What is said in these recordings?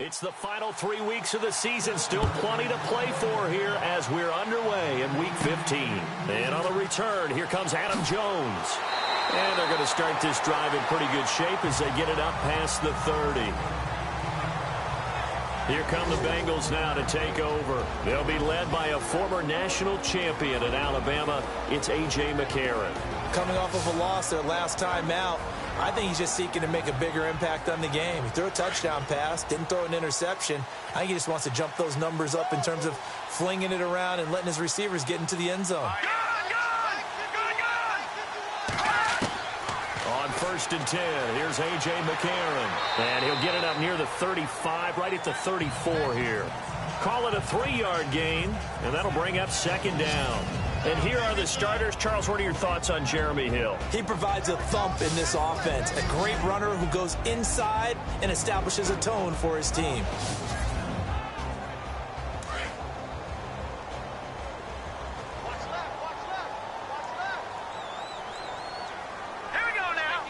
It's the final 3 weeks of the season. Still plenty to play for here as we're underway in Week 15. And on the return, here comes Adam Jones. And they're going to start this drive in pretty good shape as they get it up past the 30. Here come the Bengals now to take over. They'll be led by a former national champion at Alabama. It's A.J. McCarron. Coming off of a loss their last time out, I think he's just seeking to make a bigger impact on the game. He threw a touchdown pass, didn't throw an interception. I think he just wants to jump those numbers up in terms of flinging it around and letting his receivers get into the end zone. On 1st and 10, here's A.J. McCarron. And he'll get it up near the 35, right at the 34 here. Call it a 3-yard gain, and that'll bring up 2nd down. And here are the starters. Charles, what are your thoughts on Jeremy Hill? He provides a thump in this offense. A great runner who goes inside and establishes a tone for his team. Here we go now.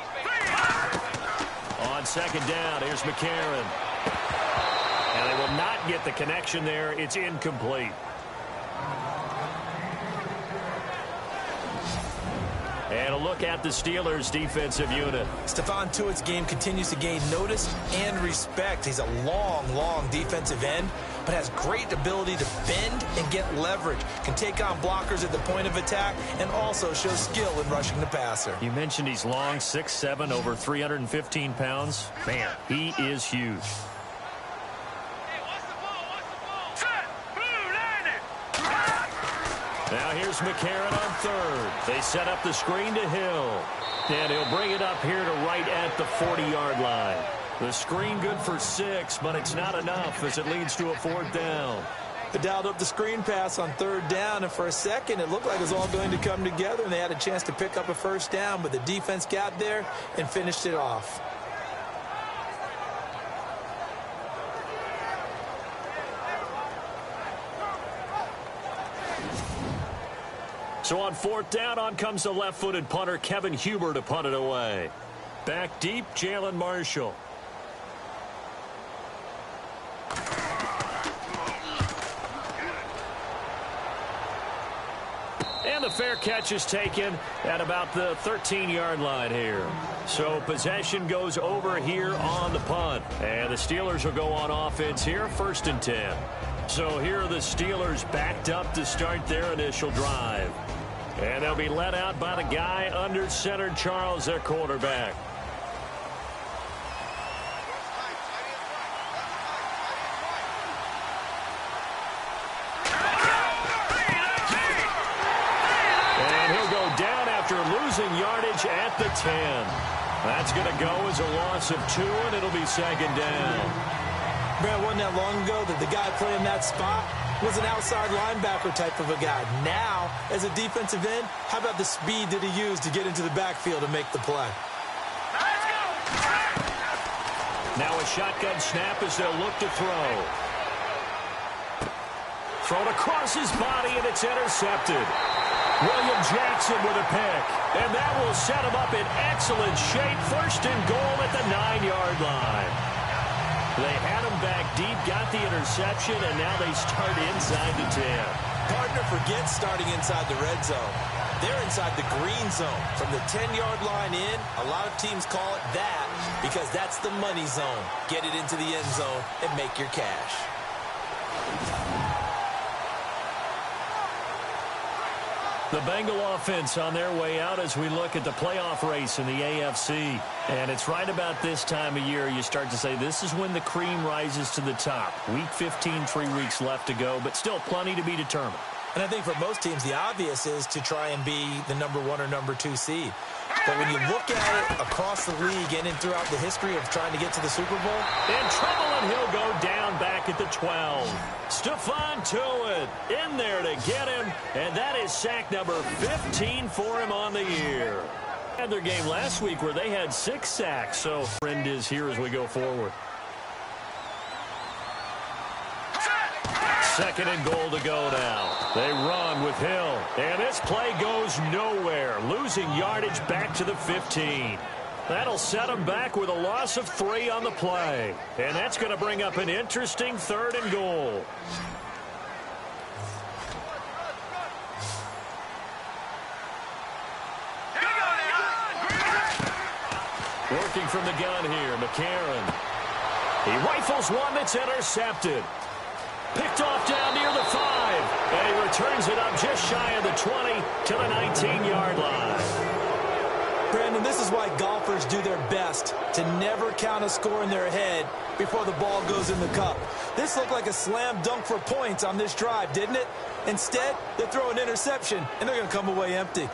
On 2nd down, here's McCarron. And they will not get the connection there. It's incomplete. And a look at the Steelers' defensive unit. Stephon Tuitt's game continues to gain notice and respect. He's a long defensive end, but has great ability to bend and get leverage. Can take on blockers at the point of attack and also shows skill in rushing the passer. You mentioned he's long, 6'7", over 315 pounds. Man, he is huge. Now here's McCarron on 3rd. They set up the screen to Hill. And he'll bring it up here to right at the 40-yard line. The screen good for 6, but it's not enough as it leads to a 4th down. They dialed up the screen pass on 3rd down, and for a second it looked like it was all going to come together, and they had a chance to pick up a 1st down, but the defense got there and finished it off. So on 4th down, on comes the left-footed punter, Kevin Huber, to punt it away. Back deep, Jalen Marshall. And the fair catch is taken at about the 13-yard line here. So possession goes over here on the punt. And the Steelers will go on offense here, 1st and 10. So here are the Steelers backed up to start their initial drive. And they'll be let out by the guy under center, Charles, their quarterback. And he'll go down after losing yardage at the 10. That's going to go as a loss of 2, and it'll be 2nd down. Brad, wasn't that long ago that the guy playing that spot was an outside linebacker type of a guy. Now, as a defensive end, how about the speed that he used to get into the backfield and make the play? Now a shotgun snap as they'll look to throw. Thrown across his body, and it's intercepted. William Jackson with a pick. And that will set him up in excellent shape. 1st and goal at the 9-yard line. They had him back deep, got the interception, and now they start inside the 10. Partner forgets starting inside the red zone. They're inside the green zone. From the 10-yard line in, a lot of teams call it that because that's the money zone. Get it into the end zone and make your cash. The Bengal offense on their way out as we look at the playoff race in the AFC. And it's right about this time of year you start to say this is when the cream rises to the top. Week 15, 3 weeks left to go, but still plenty to be determined. And I think for most teams, the obvious is to try and be the number 1 or number 2 seed. But when you look at it across the league and throughout the history of trying to get to the Super Bowl. In trouble, and he'll go down back at the 12. Stephon Tuitt in there to get him, and that is sack number 15 for him on the year. Had their game last week where they had 6 sacks, so friend is here as we go forward. 2nd and goal to go now. They run with Hill. And this play goes nowhere. Losing yardage back to the 15. That'll set them back with a loss of 3 on the play. And that's going to bring up an interesting 3rd and goal. Working from the gun here, McCarron. He rifles one that's intercepted. Picked off down near the 5. And he returns it up just shy of the 20 to the 19-yard line. Brandon, this is why golfers do their best to never count a score in their head before the ball goes in the cup. This looked like a slam dunk for points on this drive, didn't it? Instead, they throw an interception, and they're going to come away empty.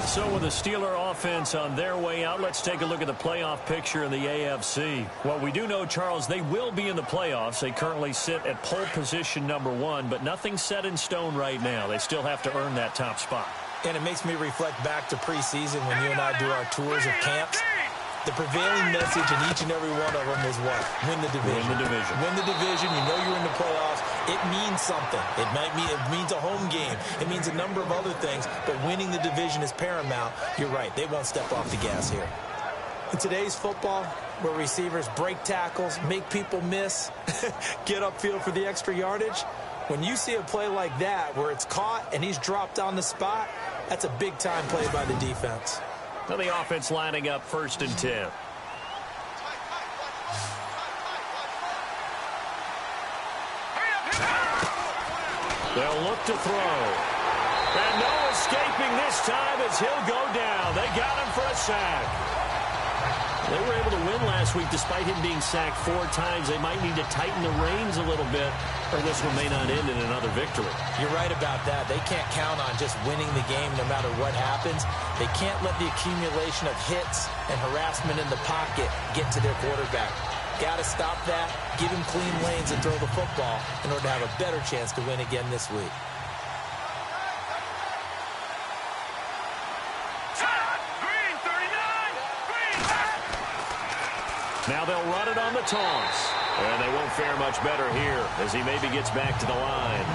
So with the Steeler offense on their way out, let's take a look at the playoff picture in the AFC. Well, we do know, Charles, they will be in the playoffs. They currently sit at pole position number 1, but nothing's set in stone right now. They still have to earn that top spot. And it makes me reflect back to preseason when you and I do our tours of camps. The prevailing message in each and every one of them is what? Win the division. Win the division. Win the division. You know you're in the playoffs. It means something. It means a home game. It means a number of other things, but winning the division is paramount. You're right. They won't step off the gas here. In today's football, where receivers break tackles, make people miss, get upfield for the extra yardage, when you see a play like that where it's caught and he's dropped on the spot, that's a big-time play by the defense. Now the offense lining up 1st and 10. They'll look to throw. And no escaping this time as he'll go down. They got him for a sack. They were able to win last week despite him being sacked 4 times. They might need to tighten the reins a little bit, or this one may not end in another victory. You're right about that. They can't count on just winning the game no matter what happens. They can't let the accumulation of hits and harassment in the pocket get to their quarterback. Got to stop that, give him clean lanes and throw the football in order to have a better chance to win again this week. Now they'll run it on the toss. And they won't fare much better here as he maybe gets back to the line.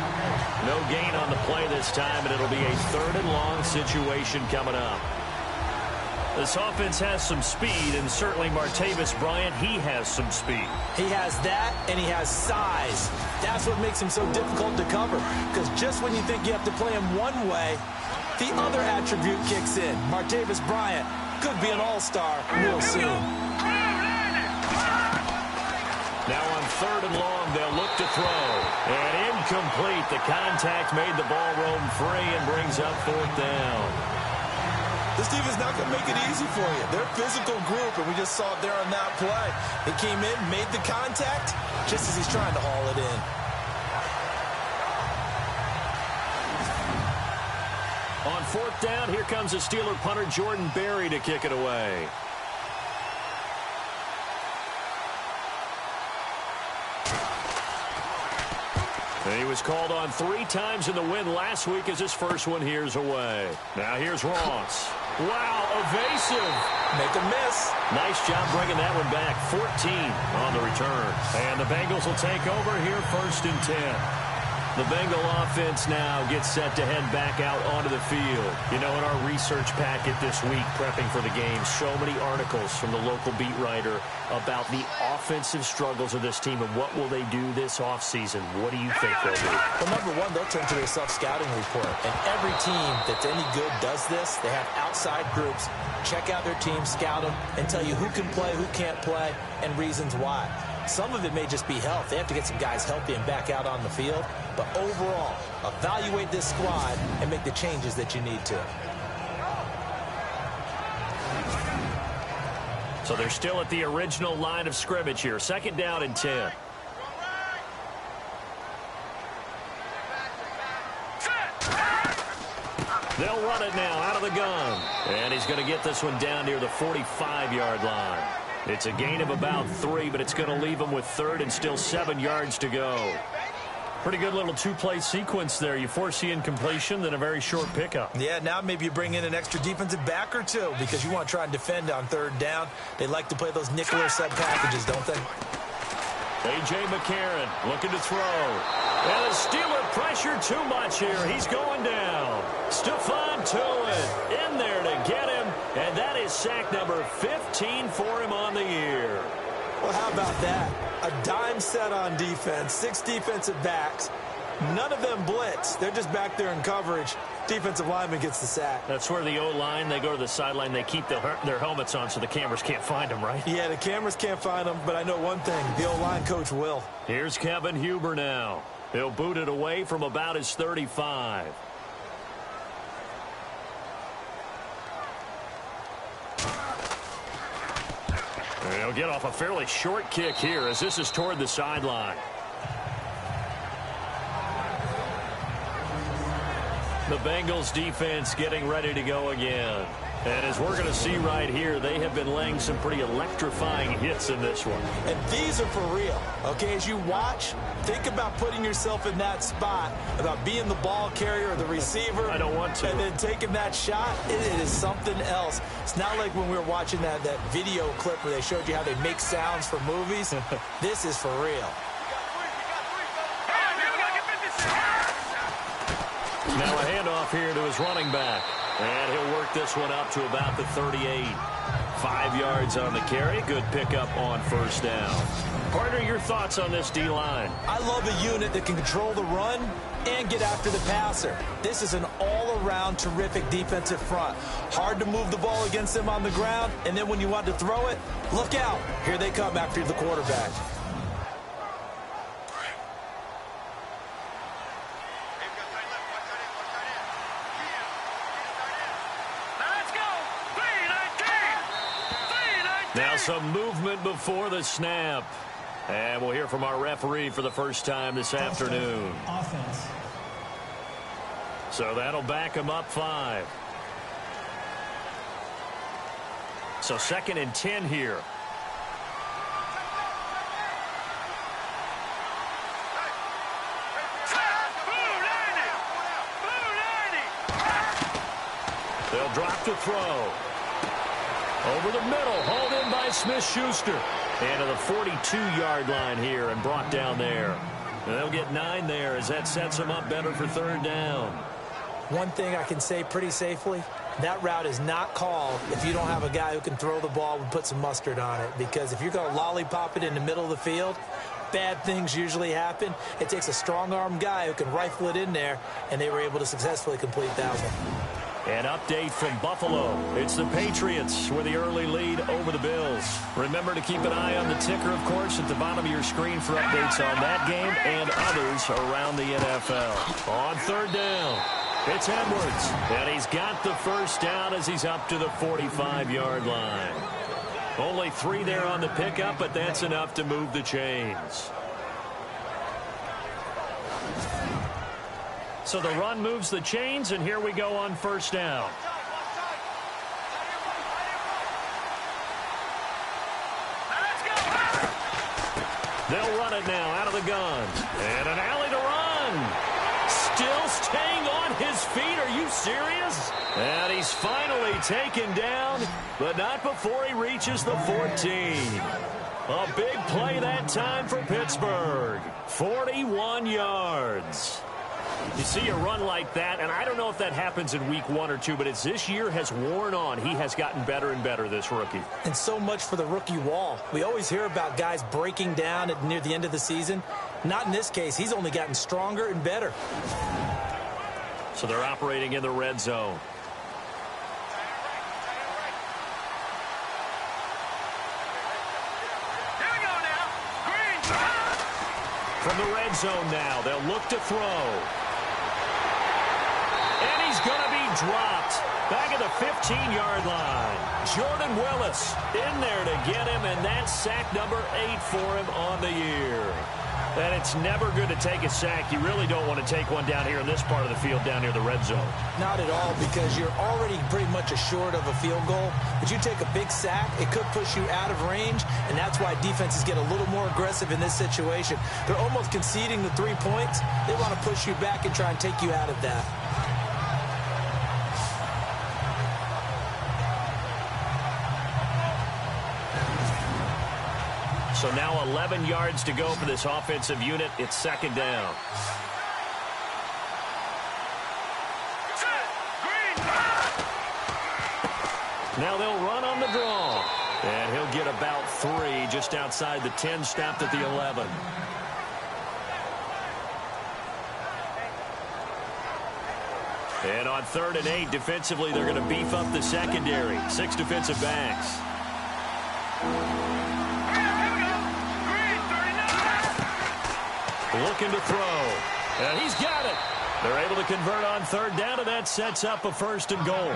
No gain on the play this time, and it'll be a 3rd and long situation coming up. This offense has some speed, and certainly Martavis Bryant, he has some speed. He has that, and he has size. That's what makes him so difficult to cover, because just when you think you have to play him one way, the other attribute kicks in. Martavis Bryant could be an all-star real soon. Now on 3rd and long, they'll look to throw. And incomplete. The contact made the ball roam free and brings up 4th down. This team is not going to make it easy for you. They're a physical group, and we just saw it there on that play. He came in, made the contact, just as he's trying to haul it in. On 4th down, here comes the Steeler punter Jordan Berry to kick it away. And he was called on 3 times in the win last week as his first one here's away. Now here's Ross. Wow, evasive. Make a miss. Nice job bringing that one back. 14 on the return. And the Bengals will take over here 1st and 10. The Bengal offense now gets set to head back out onto the field. You know, in our research packet this week, prepping for the game, so many articles from the local beat writer about the offensive struggles of this team and what will they do this offseason. What do you think they'll do? Well, number one, they'll turn to their self-scouting report. And every team that's any good does this. They have outside groups. Check out their team, scout them, and tell you who can play, who can't play, and reasons why. Some of it may just be health. They have to get some guys healthy and back out on the field. But overall, evaluate this squad and make the changes that you need to. So they're still at the original line of scrimmage here. 2nd down and 10. They'll run it now out of the gun. And he's going to get this one down near the 45-yard line. It's a gain of about 3, but it's going to leave him with 3rd and still 7 yards to go. Pretty good little 2-play sequence there. You force the incompletion, then a very short pickup. Yeah, now maybe you bring in an extra defensive back or 2 because you want to try and defend on 3rd down. They like to play those nickel or sub packages, don't they? A.J. McCarron looking to throw. And the Steeler pressure too much here. He's going down. Stephon Tuitt in there to get him. And that is sack number 15 for him on the year. Well, how about that? A dime set on defense, 6 defensive backs. None of them blitz. They're just back there in coverage. Defensive lineman gets the sack. That's where the O-line, they go to the sideline, they keep their helmets on so the cameras can't find them, right? Yeah, the cameras can't find them, but I know one thing. The O-line coach will. Here's Kevin Huber now. He'll boot it away from about his 35. He'll get off a fairly short kick here as this is toward the sideline. The Bengals defense getting ready to go again. And as we're going to see right here, they have been laying some pretty electrifying hits in this one. And these are for real. Okay, as you watch, think about putting yourself in that spot, about being the ball carrier or the receiver. I don't want to. And then taking that shot, it is something else. It's not like when we were watching that video clip where they showed you how they make sounds for movies. This is for real. Now a handoff here to his running back. And he'll work this one up to about the 38. 5 yards on the carry. Good pickup on first down. Partner, your thoughts on this D-line? I love a unit that can control the run and get after the passer. This is an all-around terrific defensive front. Hard to move the ball against them on the ground, and then when you want to throw it, look out. Here they come after the quarterback. Now some movement before the snap. And we'll hear from our referee for the first time this afternoon. Offense. So that'll back him up 5. So 2nd and 10 here. They'll drop to throw. Over the middle, hauled in by Smith-Schuster. And to the 42-yard line here and brought down there. And they'll get 9 there as that sets them up better for 3rd down. One thing I can say pretty safely, that route is not called if you don't have a guy who can throw the ball and put some mustard on it. Because if you're going to lollipop it in the middle of the field, bad things usually happen. It takes a strong-arm guy who can rifle it in there, and they were able to successfully complete that one. An update from Buffalo. It's the Patriots with the early lead over the Bills. Remember to keep an eye on the ticker, of course, at the bottom of your screen for updates on that game and others around the NFL. On 3rd down, it's Edwards. And he's got the first down as he's up to the 45-yard line. Only 3 there on the pickup, but that's enough to move the chains. So the run moves the chains, and here we go on first down. They'll run it now out of the gun. And an alley to run. Still staying on his feet. Are you serious? And he's finally taken down, but not before he reaches the 14. A big play that time for Pittsburgh. 41 yards. You see a run like that, and I don't know if that happens in week 1 or 2, but as this year has worn on, he has gotten better and better, this rookie. And so much for the rookie wall. We always hear about guys breaking down near the end of the season. Not in this case. He's only gotten stronger and better. So they're operating in the red zone. From the red zone now, they'll look to throw. And he's going to be dropped. Back at the 15-yard line. Jordan Willis in there to get him, and that's sack number 8 for him on the year. And it's never good to take a sack. You really don't want to take one down here in this part of the field, down near the red zone. Not at all, because you're already pretty much assured of a field goal. But you take a big sack, it could push you out of range, and that's why defenses get a little more aggressive in this situation. They're almost conceding the 3 points. They want to push you back and try and take you out of that. So now 11 yards to go for this offensive unit. It's second down. Now they'll run on the draw. And he'll get about 3 just outside the 10, stopped at the 11. And on 3rd and 8, defensively, they're going to beef up the secondary. 6 defensive backs. Looking to throw. And he's got it. They're able to convert on 3rd down, and that sets up a 1st and goal.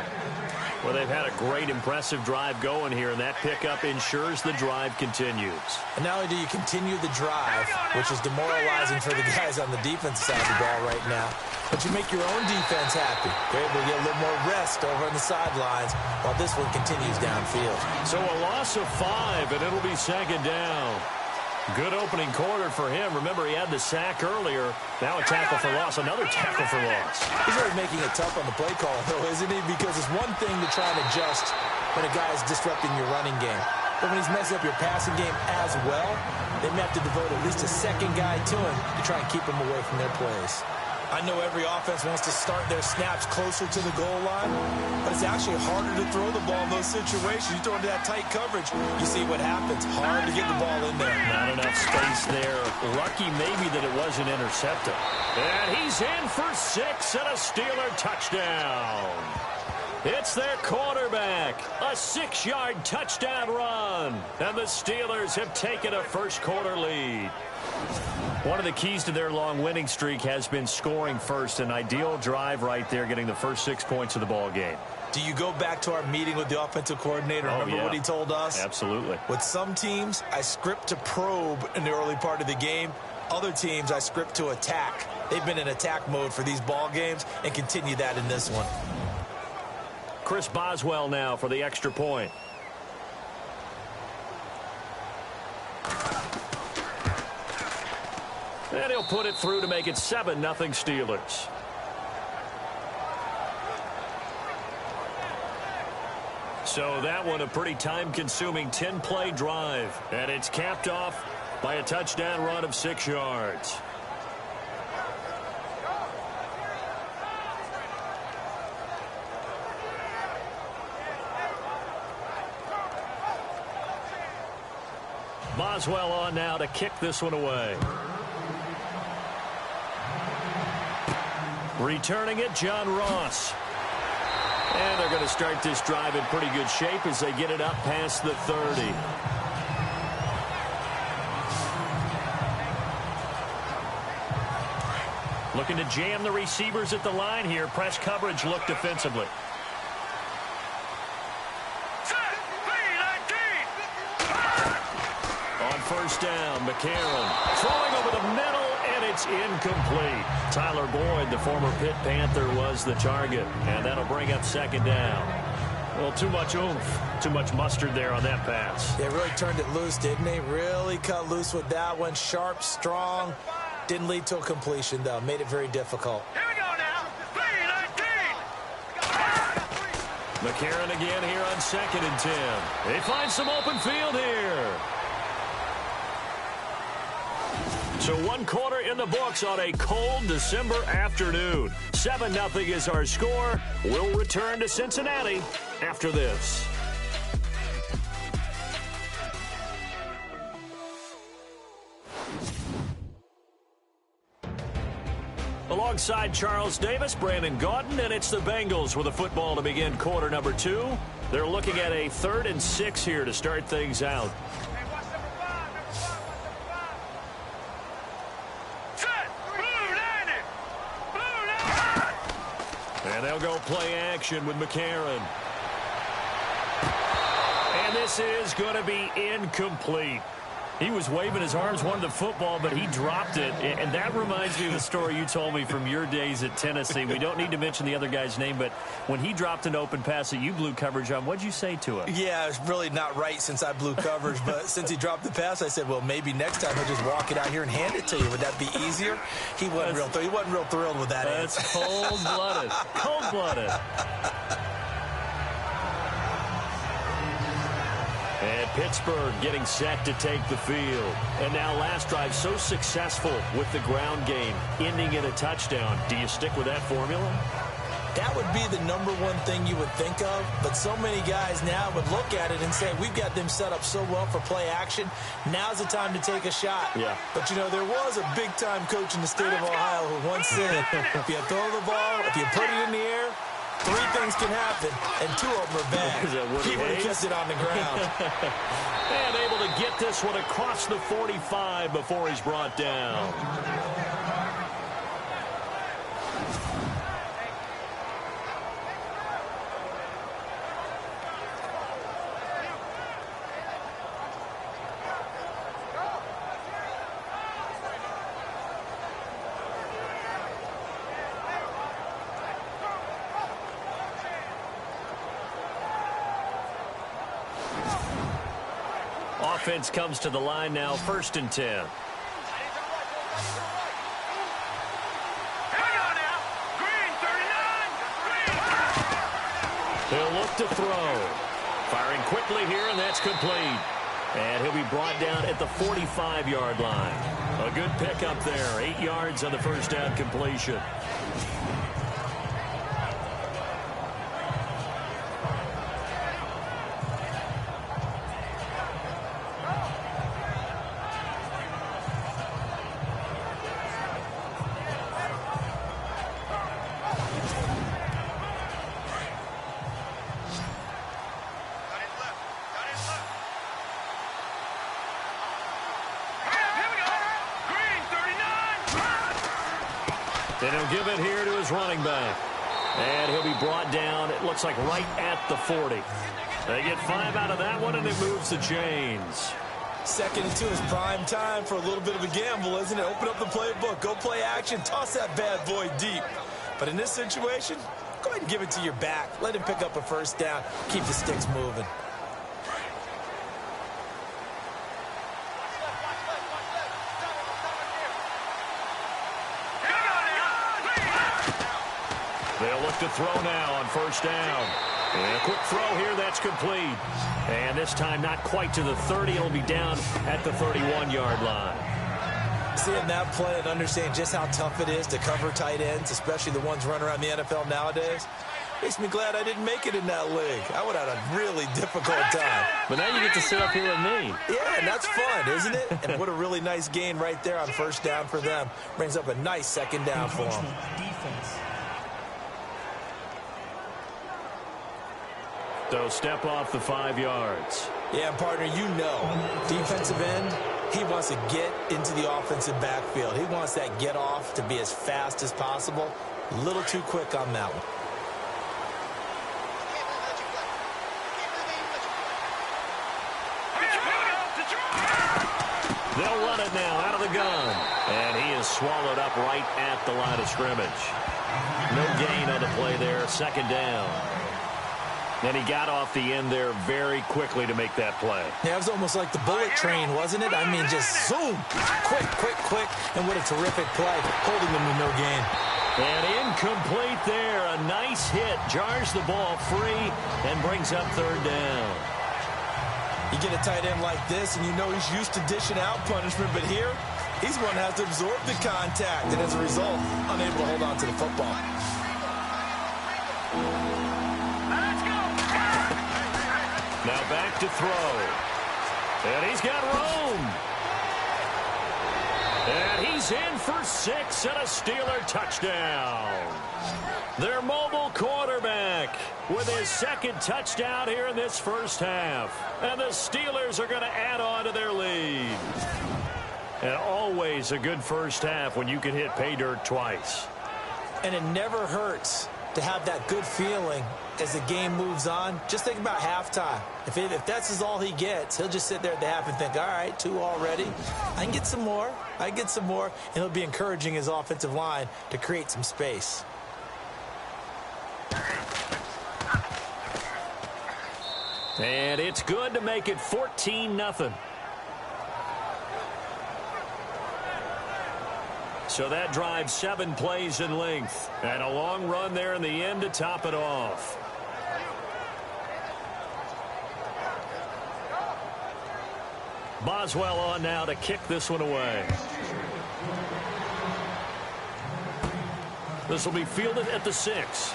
Well, they've had a great, impressive drive going here, and that pickup ensures the drive continues. And not only do you continue the drive, which is demoralizing for the guys on the defense side of the ball right now, but you make your own defense happy. They're able to get a little more rest over on the sidelines while this one continues downfield. So a loss of 5, and it'll be second down. Good opening quarter for him. Remember, he had the sack earlier. Now a tackle for loss. Another tackle for loss. He's really making it tough on the play call, though, isn't he? Because it's one thing to try and adjust when a guy is disrupting your running game. But when he's messing up your passing game as well, they may have to devote at least a second guy to him to try and keep him away from their plays. I know every offense wants to start their snaps closer to the goal line, but it's actually harder to throw the ball in those situations. You throw into that tight coverage, you see what happens. Hard to get the ball in there. Not enough space there. Lucky maybe that it wasn't intercepted. And he's in for 6 and a Steeler touchdown. It's their quarterback. A 6-yard touchdown run. And the Steelers have taken a first-quarter lead. One of the keys to their long winning streak has been scoring first. An ideal drive right there, getting the first 6 points of the ball game. Do you go back to our meeting with the offensive coordinator? Remember what he told us? Absolutely. With some teams, I script to probe in the early part of the game. Other teams, I script to attack. They've been in attack mode for these ball games and continue that in this one. Chris Boswell now for the extra point. And he'll put it through to make it 7-0 Steelers. So that one a pretty time-consuming 10-play drive. And it's capped off by a touchdown run of 6 yards. Boswell on now to kick this one away. Returning it, John Ross. And they're going to start this drive in pretty good shape as they get it up past the 30. Looking to jam the receivers at the line here. Press coverage look defensively. On 1st down, McCarron throwing over the middle. And it's incomplete. Tyler Boyd, the former Pitt Panther, was the target. And that'll bring up 2nd down. Well, too much oomph, too much mustard there on that pass. They really turned it loose, didn't they? Really cut loose with that one. Sharp, strong. Didn't lead to a completion, though. Made it very difficult. Here we go now. 3-19. McCarron again here on 2nd and 10. They find some open field here. So 1 quarter in the books on a cold December afternoon. 7-0 is our score. We'll return to Cincinnati after this. Alongside Charles Davis, Brandon Gaudin, and it's the Bengals with a football to begin quarter number 2. They're looking at a 3rd and 6 here to start things out. And they'll go play action with McCarron. And this is going to be incomplete. He was waving his arms, wanted the football, but he dropped it. And that reminds me of the story you told me from your days at Tennessee. We don't need to mention the other guy's name, but when he dropped an open pass that you blew coverage on, what'd you say to him? Yeah, it's really not right since I blew coverage, but since he dropped the pass, I said, well, maybe next time he'll just walk it out here and hand it to you. Would that be easier? He wasn't real thrilled with that answer. That's cold-blooded. Cold-blooded. And Pittsburgh getting set to take the field. And now last drive so successful with the ground game, ending in a touchdown. Do you stick with that formula? That would be the number one thing you would think of, but so many guys now would look at it and say, we've got them set up so well for play action. Now's the time to take a shot. Yeah. But, you know, there was a big-time coach in the state of Ohio who once said, if you throw the ball, if you put it in the air, 3 things can happen, and 2 of them are bad. He would have kept it on the ground. And able to get this one across the 45 before he's brought down. Offense comes to the line now, 1st and 10. He'll look to throw. Firing quickly here, and that's complete. And he'll be brought down at the 45-yard line. A good pickup there, 8 yards on the first down completion. And he'll give it here to his running back. And he'll be brought down, it looks like right at the 40. They get 5 out of that one, and it moves the chains. 2nd and 2 is prime time for a little bit of a gamble, isn't it? Open up the playbook, go play action, toss that bad boy deep. But in this situation, go ahead and give it to your back. Let him pick up a first down, keep the sticks moving. They'll look to throw now on 1st down. And a quick throw here, that's complete. And this time not quite to the 30. It'll be down at the 31-yard line. Seeing that play and understanding just how tough it is to cover tight ends, especially the ones running around the NFL nowadays, makes me glad I didn't make it in that league. I would have had a really difficult time. But now you get to sit up here with me. Yeah, and that's fun, isn't it? And what a really nice gain right there on 1st down for them. Brings up a nice 2nd down for them. So step off the 5 yards. Yeah, partner, you know, defensive end, he wants to get into the offensive backfield. He wants that get off to be as fast as possible. A little too quick on that one. They'll run it now out of the gun. And he is swallowed up right at the line of scrimmage. No gain on the play there, 2nd down. And he got off the end there very quickly to make that play. Yeah, it was almost like the bullet train, wasn't it? I mean, just zoom. Quick, quick, quick. And what a terrific play, holding them with no gain. And incomplete there. A nice hit. Jars the ball free and brings up 3rd down. You get a tight end like this, and you know he's used to dishing out punishment. But here, he's one that has to absorb the contact. And as a result, unable to hold on to the football. Now back to throw. And he's got room. And he's in for 6 and a Steeler touchdown. Their mobile quarterback with his 2nd touchdown here in this 1st half. And the Steelers are going to add on to their lead. And always a good 1st half when you can hit pay dirt twice. And it never hurts to have that good feeling as the game moves on. Just think about halftime. If that's all he gets, he'll just sit there at the half and think, all right, 2 already. I can get some more. I can get some more. And he'll be encouraging his offensive line to create some space. And it's good to make it 14-0. So that drives 7 plays in length. And a long run there in the end to top it off. Boswell on now to kick this one away. This will be fielded at the 6.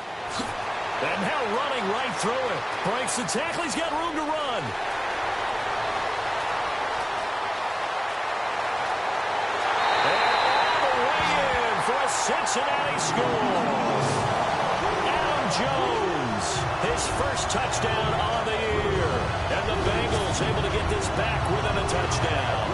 And now running right through it. Breaks the tackle. He's got room to run. And all the way in for a Cincinnati score. Adam Jones, his first touchdown on the year. And the Bengals able to get this back within a touchdown.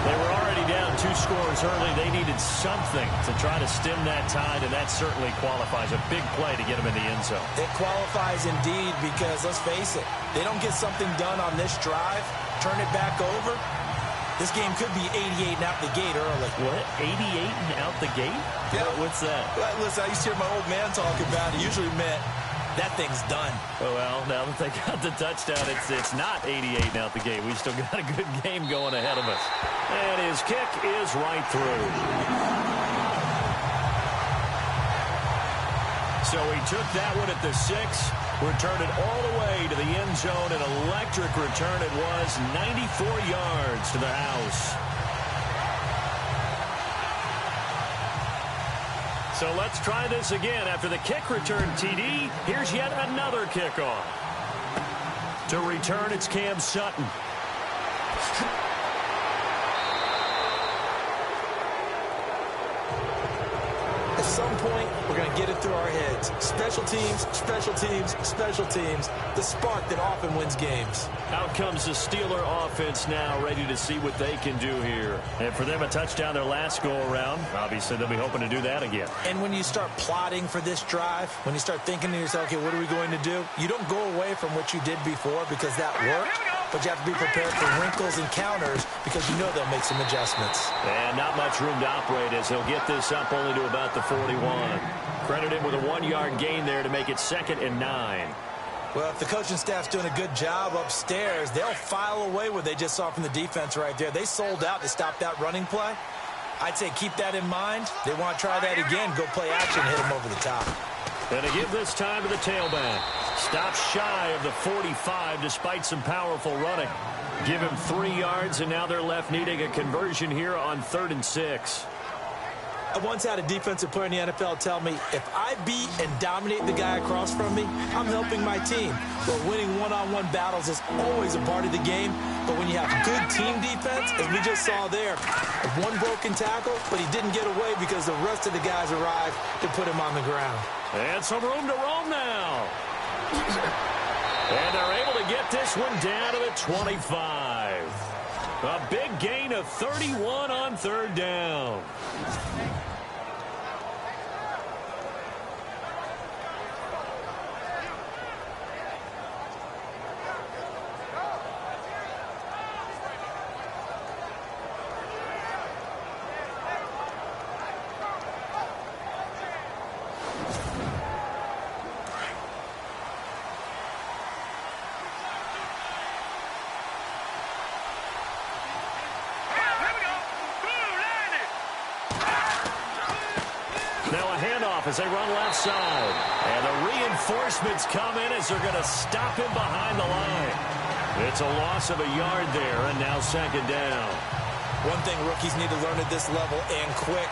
They were already down 2 scores early. They needed something to try to stem that tide, and that certainly qualifies. A big play to get them in the end zone. It qualifies indeed because, let's face it, they don't get something done on this drive, turn it back over, this game could be 88 and out the gate early. What? 88 and out the gate? Yeah. What's that? Well, listen, I used to hear my old man talk about it. Usually meant that thing's done. Oh, well, now that they got the touchdown, it's not 88 and out the gate. We still got a good game going ahead of us. And his kick is right through. So he took that one at the 6, returned it all the way to the end zone. An electric return it was, 94 yards to the house. So let's try this again. After the kick return TD, here's yet another kickoff. To return, it's Cam Sutton. At some point, we're going to get it through our heads. Special teams, special teams, special teams. The spark that often wins games. Out comes the Steeler offense now, ready to see what they can do here. And for them, a touchdown their last go-around. Obviously, they'll be hoping to do that again. And when you start plotting for this drive, when you start thinking to yourself, okay, what are we going to do? You don't go away from what you did before because that worked. But you have to be prepared for wrinkles and counters because you know they'll make some adjustments. And not much room to operate as he'll get this up only to about the 41. Credit him with a 1-yard gain there to make it 2nd and 9. Well, if the coaching staff's doing a good job upstairs, they'll file away what they just saw from the defense right there. They sold out to stop that running play. I'd say keep that in mind. They want to try that again, go play action, hit them over the top. And to give this time to the tailback. Stops shy of the 45 despite some powerful running. Give him 3 yards, and now they're left needing a conversion here on 3rd and 6. I once had a defensive player in the NFL tell me, if I beat and dominate the guy across from me, I'm helping my team. But winning one-on-one battles is always a part of the game. But when you have good team defense, as we just saw there, one broken tackle, but he didn't get away because the rest of the guys arrived to put him on the ground. And some room to roam now. And they're able to get this one down to the 25. A big gain of 31 on 3rd down. As they run left side. And the reinforcements come in as they're going to stop him behind the line. It's a loss of a yard there, and now 2nd down. One thing rookies need to learn at this level, and quick,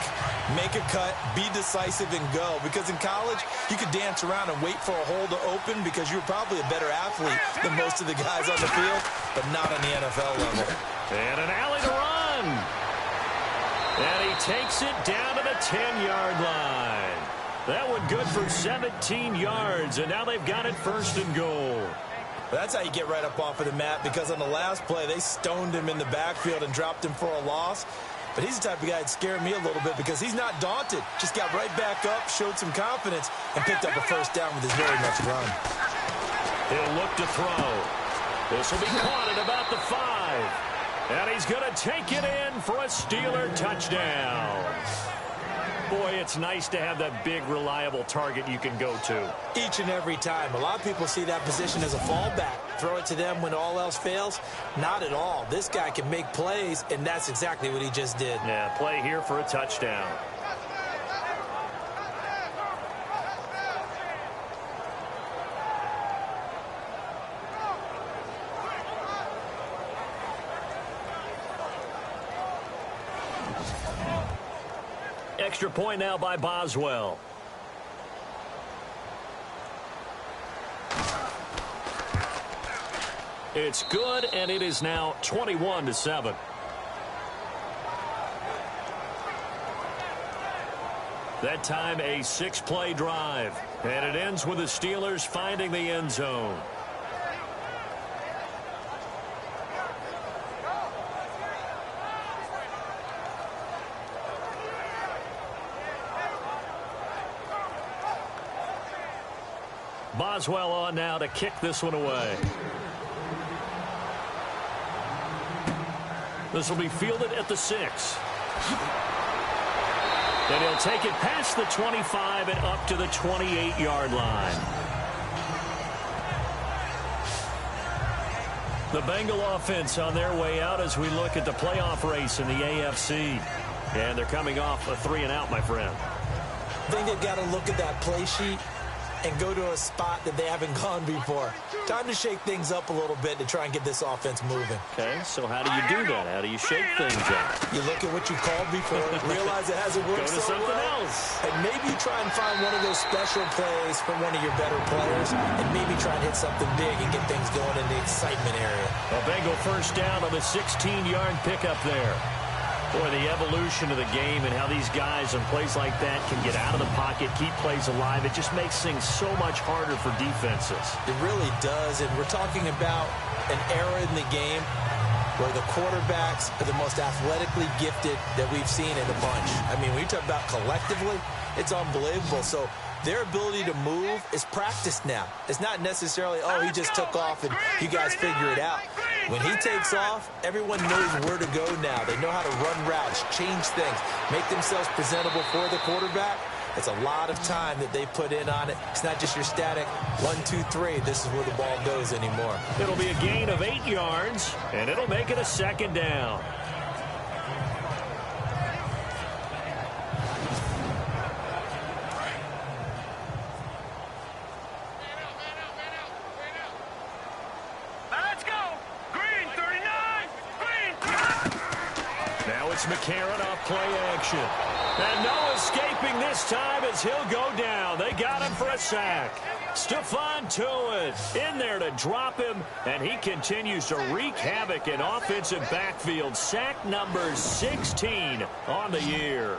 make a cut, be decisive, and go. Because in college, you could dance around and wait for a hole to open because you're probably a better athlete than most of the guys on the field, but not on the NFL level. And an alley to run. And he takes it down to the 10-yard line. That one good for 17 yards, and now they've got it 1st and goal. That's how you get right up off of the mat, because on the last play, they stoned him in the backfield and dropped him for a loss. But he's the type of guy that scared me a little bit because he's not daunted. Just got right back up, showed some confidence, and picked up a 1st down with his very next run. He'll look to throw. This will be caught at about the 5. And he's going to take it in for a Steeler touchdown. Boy, it's nice to have that big, reliable target you can go to. Each and every time. A lot of people see that position as a fallback. Throw it to them when all else fails. Not at all. This guy can make plays, and that's exactly what he just did. Yeah, play here for a touchdown. Extra point now by Boswell. It's good, and it is now 21-7. That time a 6-play drive, and it ends with the Steelers finding the end zone. Boswell on now to kick this one away. This will be fielded at the 6. And he'll take it past the 25 and up to the 28-yard line. The Bengal offense on their way out as we look at the playoff race in the AFC. And they're coming off a 3-and-out, my friend. I think they've got to look at that play sheet and go to a spot that they haven't gone before. Time to shake things up a little bit to try and get this offense moving. Okay, so how do you do that? How do you shake things up? You look at what you called before, realize it hasn't worked Go to something else. and maybe try and find one of those special plays from one of your better players, and maybe try and hit something big and get things going in the excitement area. A Bengal first down on the 16-yard pickup there. Boy, the evolution of the game and how these guys in plays like that can get out of the pocket, keep plays alive, it just makes things so much harder for defenses. It really does, and we're talking about an era in the game where the quarterbacks are the most athletically gifted that we've seen in a bunch. I mean, when you talk about collectively, it's unbelievable. So their ability to move is practiced now. It's not necessarily, oh, he just took off and you guys figure it out. When he takes off, everyone knows where to go now. They know how to run routes, change things, make themselves presentable for the quarterback. It's a lot of time that they put in on it. It's not just your static 1, 2, 3. This is where the ball goes anymore. It'll be a gain of 8 yards, and it'll make it a 2nd down. McCarron off play action. And no escaping this time as he'll go down. They got him for a sack. Stephon Tuitt in there to drop him, and he continues to wreak havoc in offensive backfield. Sack number 16 on the year.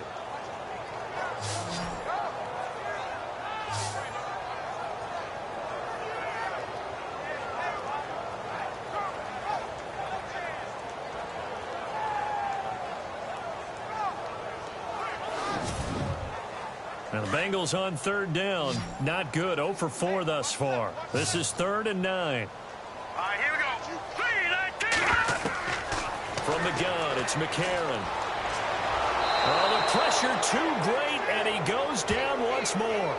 And the Bengals on 3rd down. Not good. 0 for 4 thus far. This is 3rd and 9. All right, here we go. 3, 19. From the gun, it's McCarron. Oh, the pressure too great, and he goes down once more.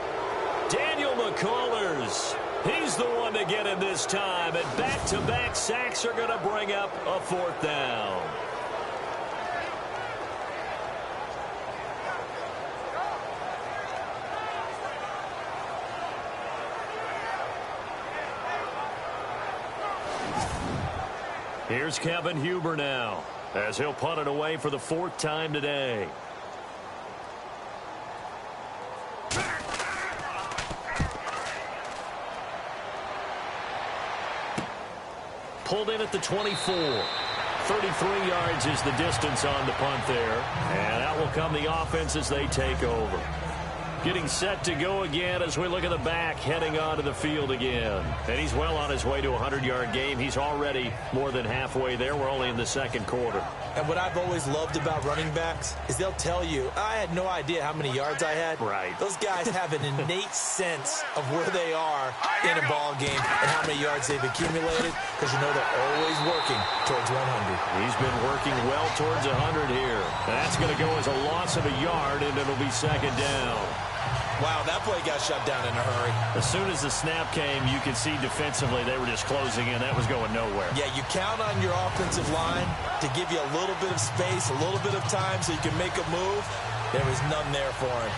Daniel McCullers. He's the one to get him this time, and back-to-back sacks are going to bring up a 4th down. Here's Kevin Huber now, as he'll punt it away for the 4th time today. Pulled in at the 24. 33 yards is the distance on the punt there. And out will come the offense as they take over. Getting set to go again as we look at the back, heading onto the field again. And he's well on his way to a 100-yard game. He's already more than halfway there. We're only in the 2nd quarter. And what I've always loved about running backs is they'll tell you, I had no idea how many yards I had. Right. Those guys have an innate sense of where they are in a ball game and how many yards they've accumulated, because you know they're always working towards 100. He's been working well towards 100 here. That's going to go as a loss of a yard, and it'll be 2nd down. Wow, that play got shut down in a hurry. As soon as the snap came, you could see defensively they were just closing in. That was going nowhere. Yeah, you count on your offensive line to give you a little bit of space, a little bit of time so you can make a move. There was none there for him.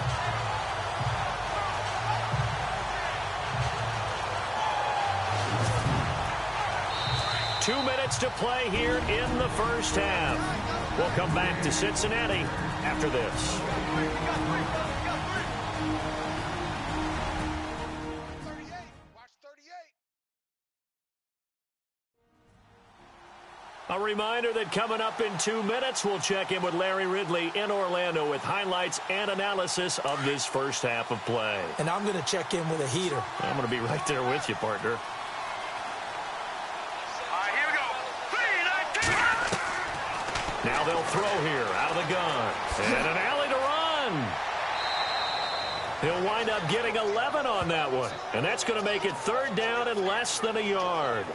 2 minutes to play here in the first half. We'll come back to Cincinnati after this. A reminder that coming up in 2 minutes, we'll check in with Larry Ridley in Orlando with highlights and analysis of this first half of play. And I'm going to check in with a heater. I'm going to be right there with you, partner. Here we go. 3, 19. Now they'll throw here out of the gun. And an alley to run. He'll wind up getting 11 on that one. And that's going to make it 3rd down and less than a yard.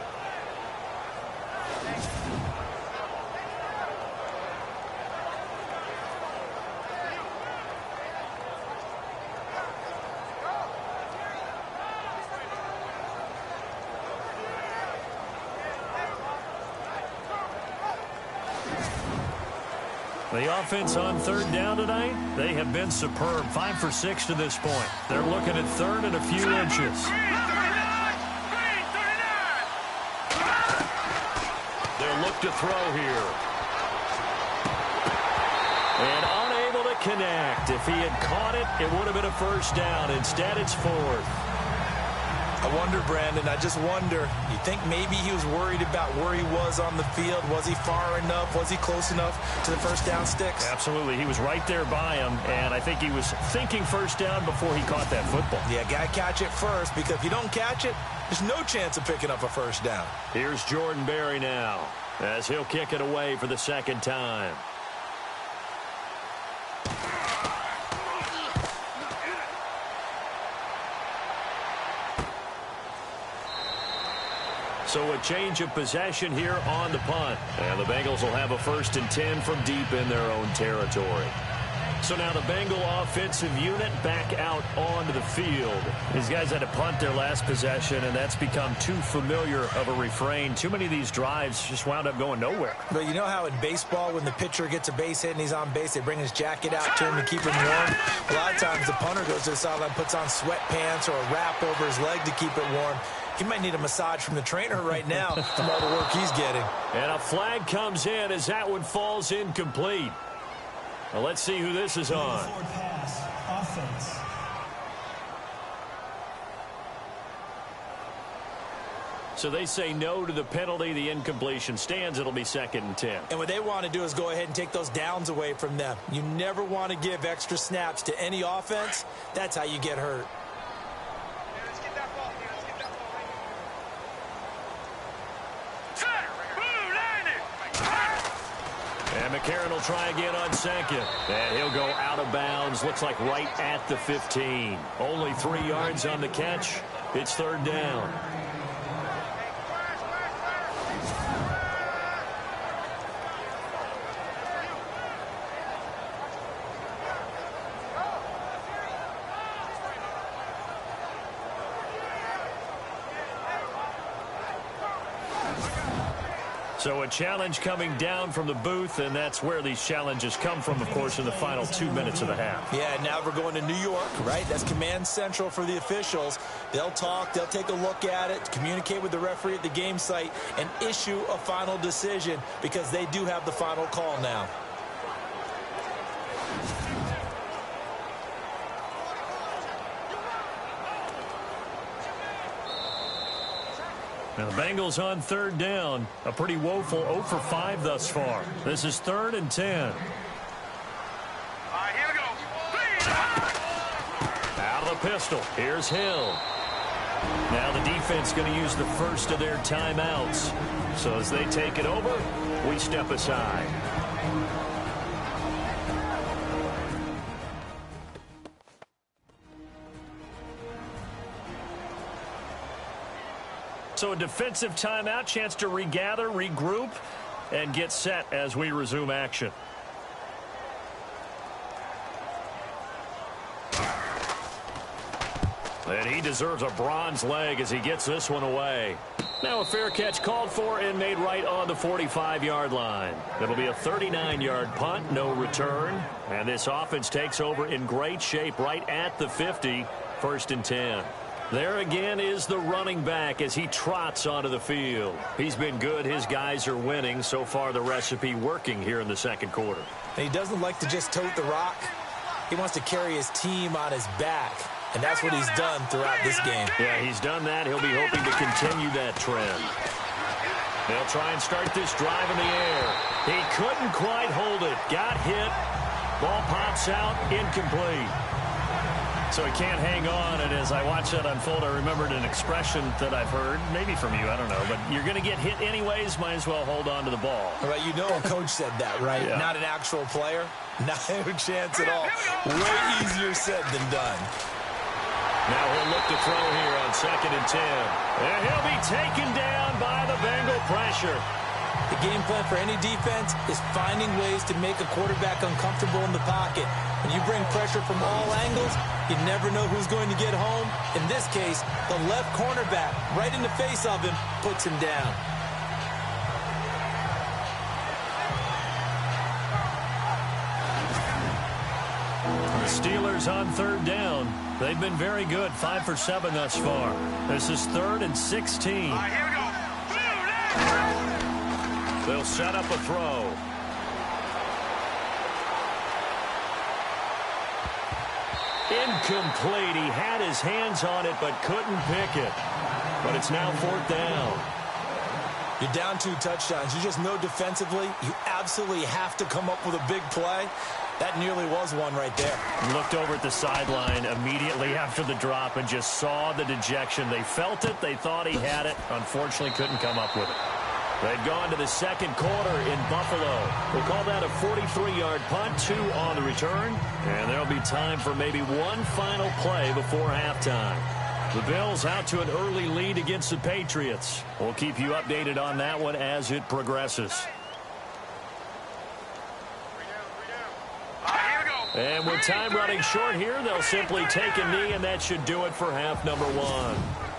The offense on 3rd down tonight, they have been superb. 5 for 6 to this point. They're looking at 3rd and a few inches. They'll look to throw here. And unable to connect. If he had caught it, it would have been a 1st down. Instead, it's 4th. I wonder, Brandon, I just wonder, you think maybe he was worried about where he was on the field? Was he far enough? Was he close enough to the 1st down sticks? Absolutely. He was right there by him, and I think he was thinking 1st down before he caught that football. Yeah, got to catch it first, because if you don't catch it, there's no chance of picking up a 1st down. Here's Jordan Berry now, as he'll kick it away for the 2nd time. So a change of possession here on the punt. And the Bengals will have a 1st and 10 from deep in their own territory. So now the Bengal offensive unit back out onto the field. These guys had to punt their last possession, and that's become too familiar of a refrain. Too many of these drives just wound up going nowhere. But you know how in baseball, when the pitcher gets a base hit and he's on base, they bring his jacket out to him to keep him warm? A lot of times the punter goes to the sideline, puts on sweatpants or a wrap over his leg to keep it warm. He might need a massage from the trainer right now from all the work he's getting. And a flag comes in as that one falls incomplete. Well, let's see who this is on. Pass, offense. So they say no to the penalty. The incompletion stands. It'll be 2nd and 10. And what they want to do is go ahead and take those downs away from them. You never want to give extra snaps to any offense. That's how you get hurt. And McCarron will try again on 2nd. And he'll go out of bounds. Looks like right at the 15. Only 3 yards on the catch. It's 3rd down. So a challenge coming down from the booth, and that's where these challenges come from, of course, in the final 2 minutes of the half. Yeah, now we're going to New York, right? That's command central for the officials. They'll talk, they'll take a look at it, communicate with the referee at the game site, and issue a final decision because they do have the final call now. Now the Bengals on 3rd down. A pretty woeful 0 for 5 thus far. This is 3rd and 10. Here we go. 3, 9. Out of the pistol. Here's Hill. Now the defense going to use the first of their timeouts. So as they take it over, we step aside. So a defensive timeout, chance to regather, regroup, and get set as we resume action. And he deserves a bronze leg as he gets this one away. Now a fair catch called for and made right on the 45-yard line. It'll be a 39-yard punt, no return. And this offense takes over in great shape right at the 50, 1st and 10. There again is the running back as he trots onto the field. He's been good. His guys are winning. So far, the recipe working here in the second quarter. And he doesn't like to just tote the rock. He wants to carry his team on his back. And that's what he's done throughout this game. Yeah, he's done that. He'll be hoping to continue that trend. They'll try and start this drive in the air. He couldn't quite hold it. Got hit. Ball pops out. Incomplete. So he can't hang on, and as I watch that unfold, I remembered an expression that I've heard, maybe from you, I don't know, but you're going to get hit anyways, might as well hold on to the ball. Well, you know a coach said that, right? Yeah. Not an actual player. Not a chance at all. Way easier said than done. Now he'll look to throw here on 2nd and 10. And he'll be taken down by the Bengal pressure. The game plan for any defense is finding ways to make a quarterback uncomfortable in the pocket. When you bring pressure from all angles, you never know who's going to get home. In this case, the left cornerback, right in the face of him, puts him down. The Steelers on 3rd down. They've been very good, 5 for 7 thus far. This is 3rd and 16. Here we go. They'll set up a throw. Incomplete. He had his hands on it but couldn't pick it. But it's now 4th down. You're down 2 touchdowns. You just know defensively you absolutely have to come up with a big play. That nearly was one right there. Looked over at the sideline immediately after the drop and just saw the dejection. They felt it. They thought he had it. Unfortunately, couldn't come up with it. They've gone to the second quarter in Buffalo. We'll call that a 43-yard punt, 2 on the return. And there'll be time for maybe one final play before halftime. The Bills out to an early lead against the Patriots. We'll keep you updated on that one as it progresses. And with time running short here, they'll simply take a knee, and that should do it for half number 1.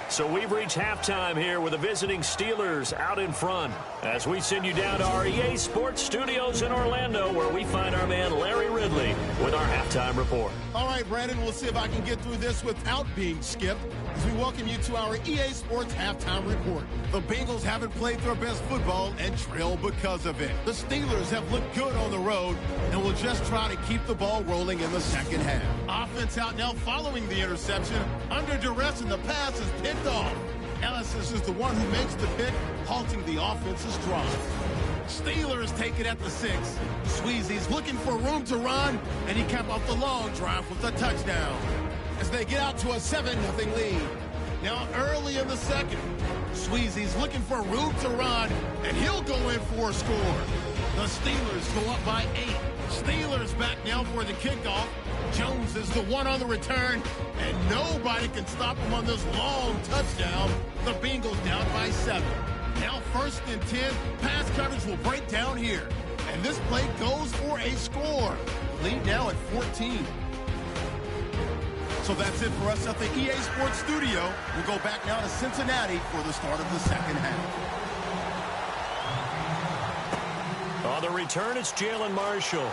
So we've reached halftime here with the visiting Steelers out in front as we send you down to our EA Sports Studios in Orlando, where we find our man Larry Ridley with our halftime report. All right, Brandon, we'll see if I can get through this without being skipped as we welcome you to our EA Sports halftime report. The Bengals haven't played their best football and trail because of it. The Steelers have looked good on the road and will just try to keep the ball rolling in the second half. Offense out now following the interception. Under duress, and the pass is picked off. Ellis is the one who makes the pick, halting the offense's drive. Steelers take it at the 6. Sweezy's looking for room to run, and he capped off the long drive with a touchdown as they get out to a 7-0 lead. Now early in the second, Sweezy's looking for room to run, and he'll go in for a score. The Steelers go up by 8. Steelers back now for the kickoff. Jones is the one on the return, and nobody can stop him on this long touchdown. The Bengals down by 7. Now 1st and 10, pass coverage will break down here. And this play goes for a score. Lead now at 14. So that's it for us at the EA Sports Studio. We'll go back now to Cincinnati for the start of the second half. On the return, it's Jalen Marshall.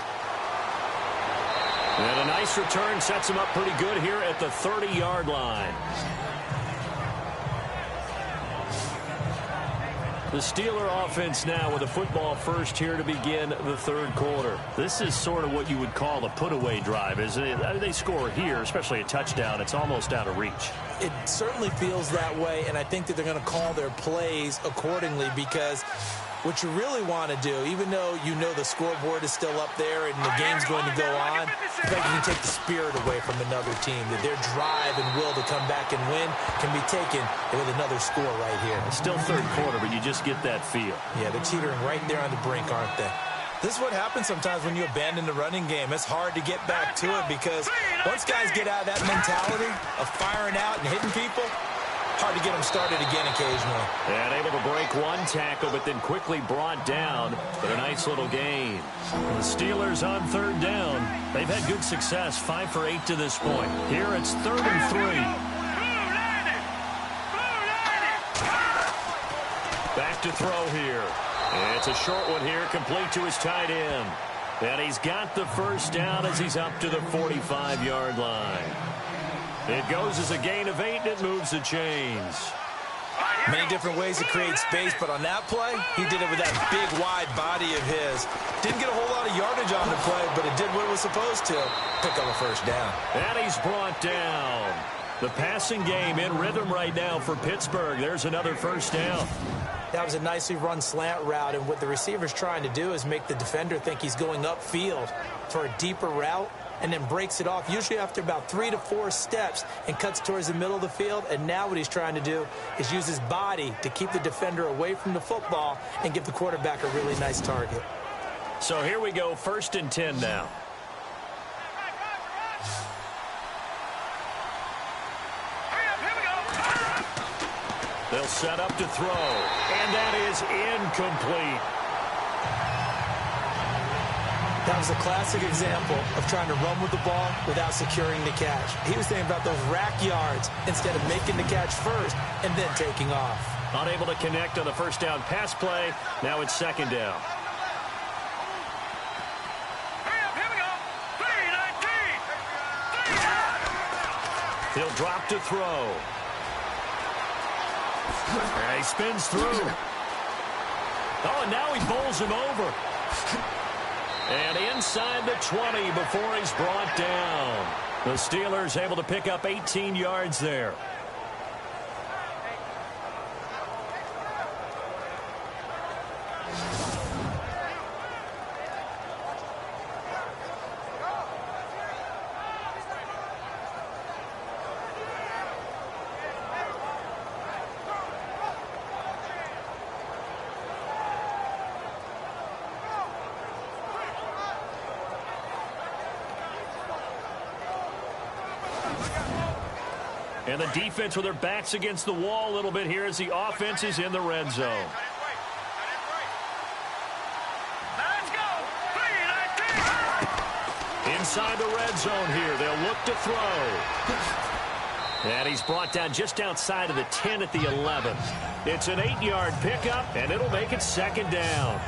And a nice return sets him up pretty good here at the 30-yard line. The Steeler offense now with a football first here to begin the 3rd quarter. This is sort of what you would call a put-away drive, isn't it? They score here, especially a touchdown. It's almost out of reach. It certainly feels that way, and I think that they're going to call their plays accordingly, because what you really want to do, even though you know the scoreboard is still up there and the game's going to go on, I think you can take the spirit away from another team, that their drive and will to come back and win can be taken with another score right here. It's still 3rd quarter, but you just get that feel. Yeah, they're teetering right there on the brink, aren't they? This is what happens sometimes when you abandon the running game. It's hard to get back to it, because once guys get out of that mentality of firing out and hitting people, hard to get them started again occasionally. And able to break one tackle, but then quickly brought down. But a nice little gain. The Steelers on 3rd down. They've had good success, 5 for 8 to this point. Here it's 3rd and 3. Back to throw here. It's a short one here, complete to his tight end. And he's got the first down as he's up to the 45-yard line. It goes as a gain of 8, and it moves the chains. Many different ways to create space, but on that play, he did it with that big, wide body of his. Didn't get a whole lot of yardage on the play, but it did what it was supposed to. Pick up a first down. And he's brought down. The passing game in rhythm right now for Pittsburgh. There's another first down. That was a nicely run slant route, and what the receiver's trying to do is make the defender think he's going upfield for a deeper route, and then breaks it off, usually after about 3 to 4 steps, and cuts towards the middle of the field. And now what he's trying to do is use his body to keep the defender away from the football and give the quarterback a really nice target. So here we go, 1st and 10 now. They'll set up to throw, and that is incomplete. That was a classic example of trying to run with the ball without securing the catch. He was thinking about those rack yards instead of making the catch first and then taking off. Unable to connect on the first down pass play. Now it's 2nd down. Here we go. 3-19. He'll drop to throw. And he spins through. Oh, and now he bowls him over. And inside the 20 before he's brought down. The Steelers able to pick up 18 yards there. And the defense with their backs against the wall a little bit here as the offense is in the red zone. Let's go. 3-19. Inside the red zone here, they'll look to throw. And he's brought down just outside of the 10 at the 11. It's an 8-yard pickup, and it'll make it 2nd down.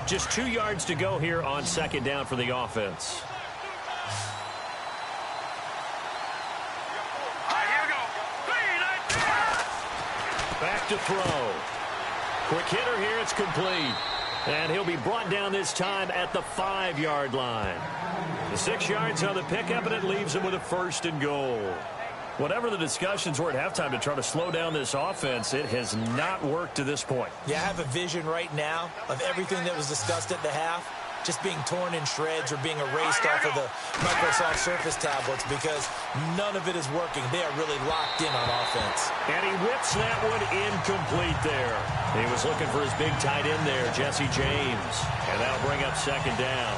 Just 2 yards to go here on 2nd down for the offense. Here we go. 3-19. Back to throw. Quick hitter here, it's complete. And he'll be brought down this time at the 5-yard line. The 6 yards on the pickup, and it leaves him with a 1st and goal. Whatever the discussions were at halftime to try to slow down this offense, it has not worked to this point. Yeah, I have a vision right now of everything that was discussed at the half just being torn in shreds or being erased off of the Microsoft Surface tablets because none of it is working. They are really locked in on offense. And he whips that one incomplete there. He was looking for his big tight end there, Jesse James. And that'll bring up 2nd down.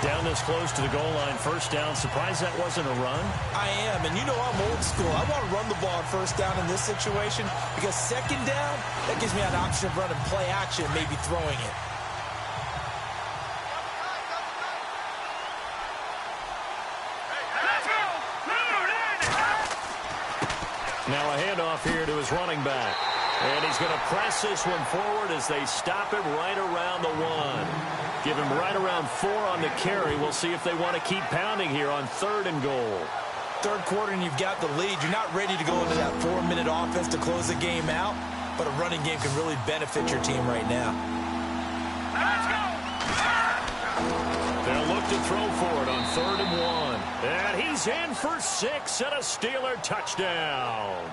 Down this close to the goal line, 1st down. Surprised that wasn't a run? I am, and you know I'm old school. I want to run the ball on 1st down in this situation because 2nd down, that gives me an option of running play action, maybe throwing it. Let's go. Now a handoff here to his running back. And he's going to press this one forward as they stop him right around the 1. Give him right around 4 on the carry. We'll see if they want to keep pounding here on 3rd and goal. 3rd quarter and you've got the lead. You're not ready to go into that 4-minute offense to close the game out, but a running game can really benefit your team right now. Let's go. They'll look to throw for it on 3rd and 1. And he's in for 6 and a Steeler touchdown.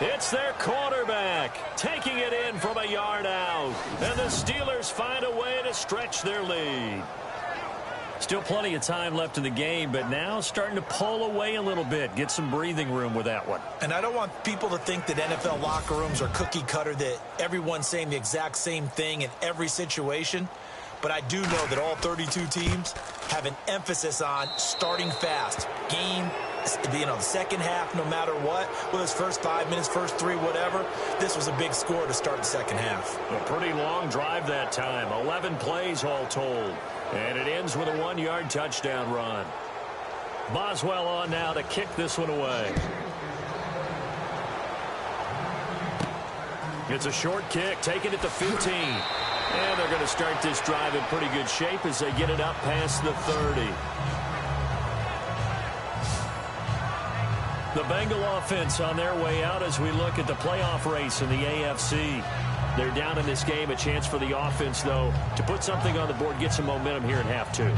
It's their quarterback taking it in from a yard out. And the Steelers find a way to stretch their lead. Still plenty of time left in the game, but now starting to pull away a little bit. Get some breathing room with that one. And I don't want people to think that NFL locker rooms are cookie cutter, that everyone's saying the exact same thing in every situation. But I do know that all 32 teams have an emphasis on starting fast. Game, the second half, no matter what, whether it's first 5 minutes, first 3, whatever, this was a big score to start the second half. A pretty long drive that time. 11 plays all told. And it ends with a 1-yard touchdown run. Boswell on now to kick this one away. It's a short kick, taking it to 15. And they're going to start this drive in pretty good shape as they get it up past the 30. The Bengal offense on their way out as we look at the playoff race in the AFC. They're down in this game. A chance for the offense, though, to put something on the board, get some momentum here in half two.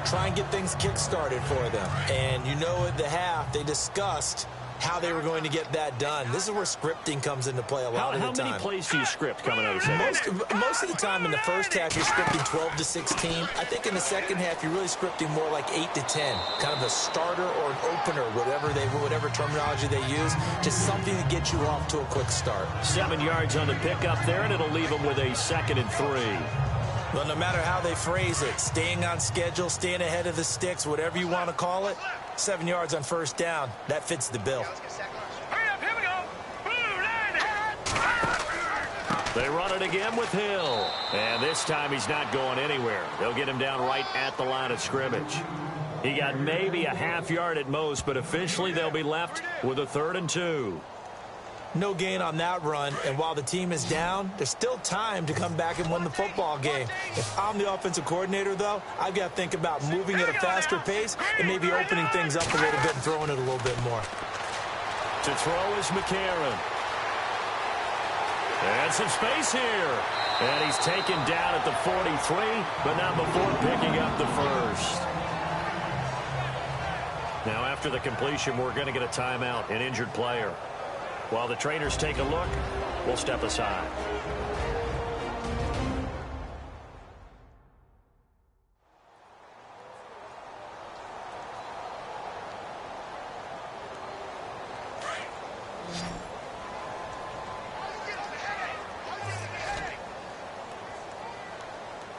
Try and get things kick-started for them. And you know at the half, they discussed how they were going to get that done. This is where scripting comes into play a lot of the time. How many plays do you script coming out of the second? Most of the time in the first half, you're scripting 12 to 16. I think in the second half, you're really scripting more like 8 to 10. Kind of a starter or an opener, whatever terminology they use. Just something to get you off to a quick start. 7 yards on the pickup there, and it'll leave them with a 2nd and 3. Well, no matter how they phrase it, staying on schedule, staying ahead of the sticks, whatever you want to call it, 7 yards on first down, that fits the bill. Hurry up, here we go. They run it again with Hill. And this time he's not going anywhere. They'll get him down right at the line of scrimmage. He got maybe a half yard at most, but officially they'll be left with a 3rd and 2. No gain on that run, and while the team is down, there's still time to come back and win the football game. If I'm the offensive coordinator, though, I've got to think about moving at a faster pace and maybe opening things up a little bit and throwing it a little bit more. To throw is McCarron. And some space here. And he's taken down at the 43, but not before picking up the first. Now, after the completion, we're going to get a timeout, an injured player. While the trainers take a look, we'll step aside.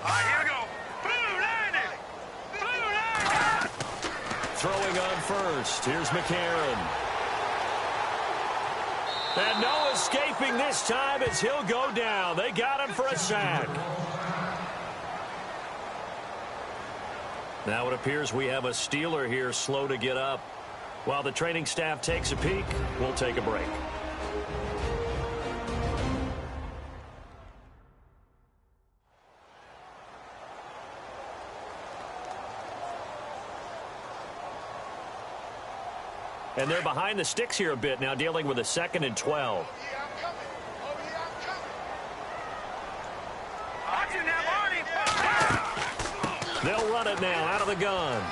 Here we go. Throwing on first. Here's McCarron. And no escaping this time as he'll go down. They got him for a sack. Now it appears we have a Steeler here slow to get up. While the training staff takes a peek, we'll take a break. And they're behind the sticks here a bit now, dealing with a 2nd and 12. They'll run it now out of the gun.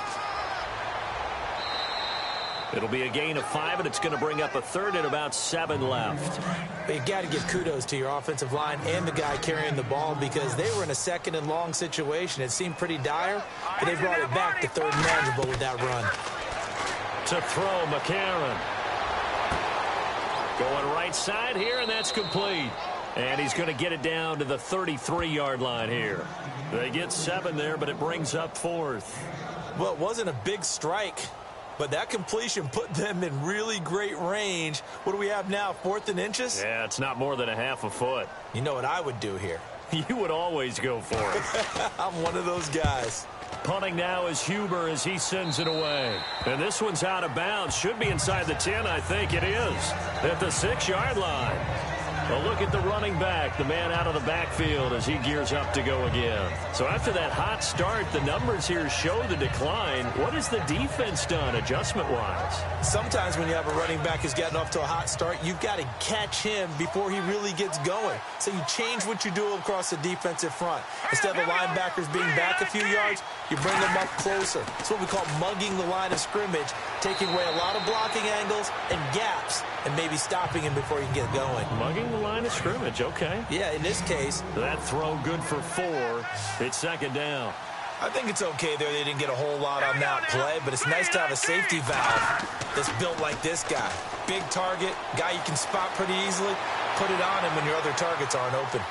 It'll be a gain of 5, and it's going to bring up a 3rd and about 7 left. But you got to give kudos to your offensive line and the guy carrying the ball because they were in a 2nd and long situation. It seemed pretty dire, but they brought it back to 3rd and manageable with that run. To throw, McCarron. Going right side here, and that's complete. And he's going to get it down to the 33-yard line here. They get 7 there, but it brings up 4th. Well, it wasn't a big strike, but that completion put them in really great range. What do we have now, 4th and inches? Yeah, it's not more than a half a foot. You know what I would do here? You would always go for it. I'm one of those guys. Punting now is Huber as he sends it away. And this one's out of bounds. Should be inside the 10, I think it is. At the 6-yard line. A look at the running back, the man out of the backfield as he gears up to go again. So after that hot start, the numbers here show the decline. What has the defense done adjustment-wise? Sometimes when you have a running back who's gotten off to a hot start, you've got to catch him before he really gets going. So you change what you do across the defensive front. Instead of the linebackers being back a few yards, you bring them up closer. It's what we call mugging the line of scrimmage, taking away a lot of blocking angles and gaps, and maybe stopping him before you can get going. Mugging the line of scrimmage, okay. Yeah, in this case. That throw good for 4. It's 2nd down. I think it's okay there. They didn't get a whole lot on that play, but it's nice to have a safety valve that's built like this guy. Big target, guy you can spot pretty easily. Put it on him when your other targets aren't open.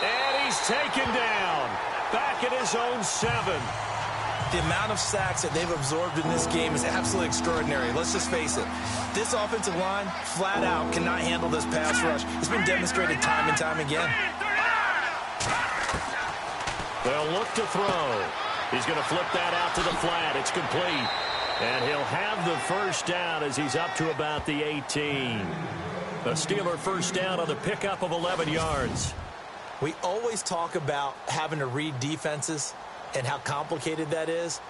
And he's taken down. Back at his own 7. The amount of sacks that they've absorbed in this game is absolutely extraordinary. Let's just face it. This offensive line, flat out, cannot handle this pass rush. It's been demonstrated time and time again. They'll look to throw. He's going to flip that out to the flat. It's complete. And he'll have the first down as he's up to about the 18. A Steeler first down on the pickup of 11 yards. We always talk about having to read defenses and how complicated that is.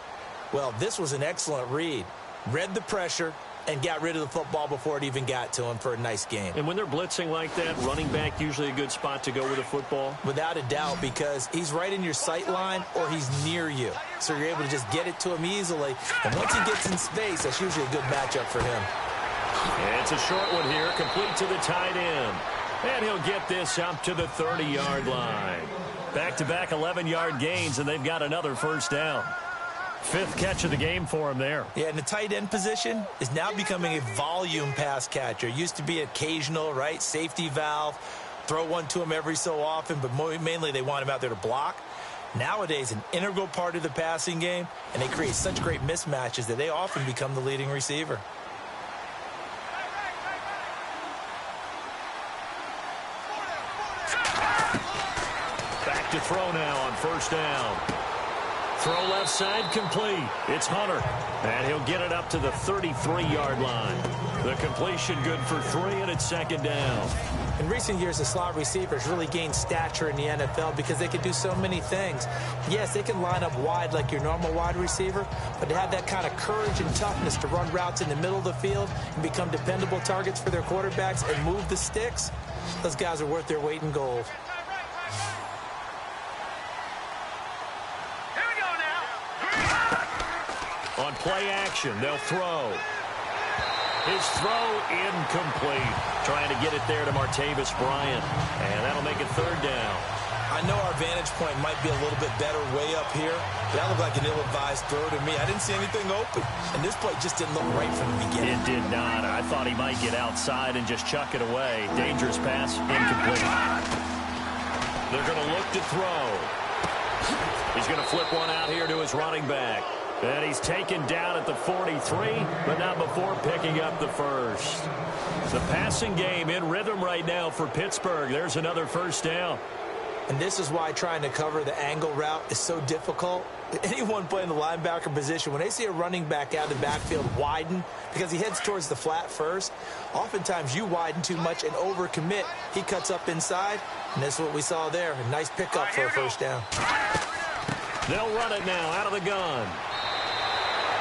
Well, this was an excellent read. Read the pressure and got rid of the football before it even got to him for a nice game. And when they're blitzing like that, running back usually a good spot to go with the football? Without a doubt, because he's right in your sight line or he's near you. So you're able to just get it to him easily. And once he gets in space, that's usually a good matchup for him. And it's a short one here, complete to the tight end. And he'll get this up to the 30-yard line. Back-to-back 11-yard gains, and they've got another first down. Fifth catch of the game for him there. Yeah, and the tight end position is now becoming a volume pass catcher. Used to be occasional, right? Safety valve. Throw one to him every so often, but mainly they want him out there to block. Nowadays, an integral part of the passing game, and they create such great mismatches that they often become the leading receiver. Back to throw now on first down. Throw left side complete. It's Hunter. And he'll get it up to the 33-yard line. The completion good for 3, and it's second down. In recent years, the slot receivers really gained stature in the NFL because they can do so many things. Yes, they can line up wide like your normal wide receiver, but to have that kind of courage and toughness to run routes in the middle of the field and become dependable targets for their quarterbacks and move the sticks, those guys are worth their weight in gold. On play action, they'll throw. His throw incomplete. Trying to get it there to Martavis Bryant. And that'll make it third down. I know our vantage point might be a little bit better way up here. That looked like an ill-advised throw to me. I didn't see anything open. And this play just didn't look right from the beginning. It did not. I thought he might get outside and just chuck it away. Dangerous pass, incomplete. They're going to look to throw. He's going to flip one out here to his running back. And he's taken down at the 43, but not before picking up the first. The passing game in rhythm right now for Pittsburgh. There's another first down. And this is why trying to cover the angle route is so difficult. Anyone playing the linebacker position, when they see a running back out of the backfield widen because he heads towards the flat first, oftentimes you widen too much and overcommit. He cuts up inside, and this is what we saw there. A nice pickup for a first down. They'll run it now out of the gun.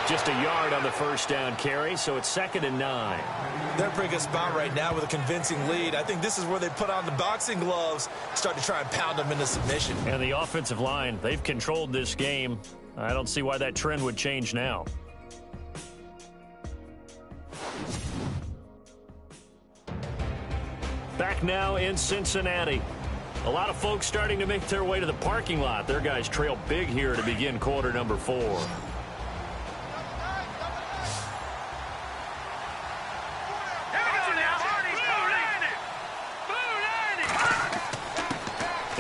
Just a yard on the first down carry, so it's 2nd and 9. They're in a pretty good spot right now with a convincing lead. I think this is where they put on the boxing gloves, start to try and pound them into submission. And the offensive line, they've controlled this game. I don't see why that trend would change now. Back now in Cincinnati. A lot of folks starting to make their way to the parking lot. Their guys trail big here to begin quarter number 4.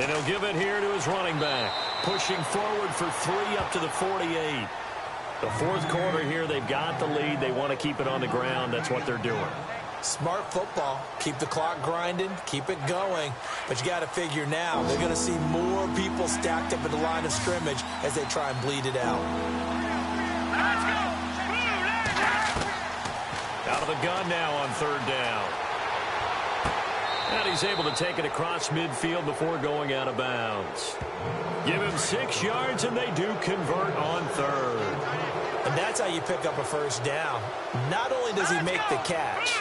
And he'll give it here to his running back. Pushing forward for 3 up to the 48. The fourth quarter here, they've got the lead. They want to keep it on the ground. That's what they're doing. Smart football. Keep the clock grinding. Keep it going. But you got to figure now, they're going to see more people stacked up at the line of scrimmage as they try and bleed it out. Out of the gun now on third down. And he's able to take it across midfield before going out of bounds. Give him 6 yards, and they do convert on third. And that's how you pick up a first down. Not only does he make the catch,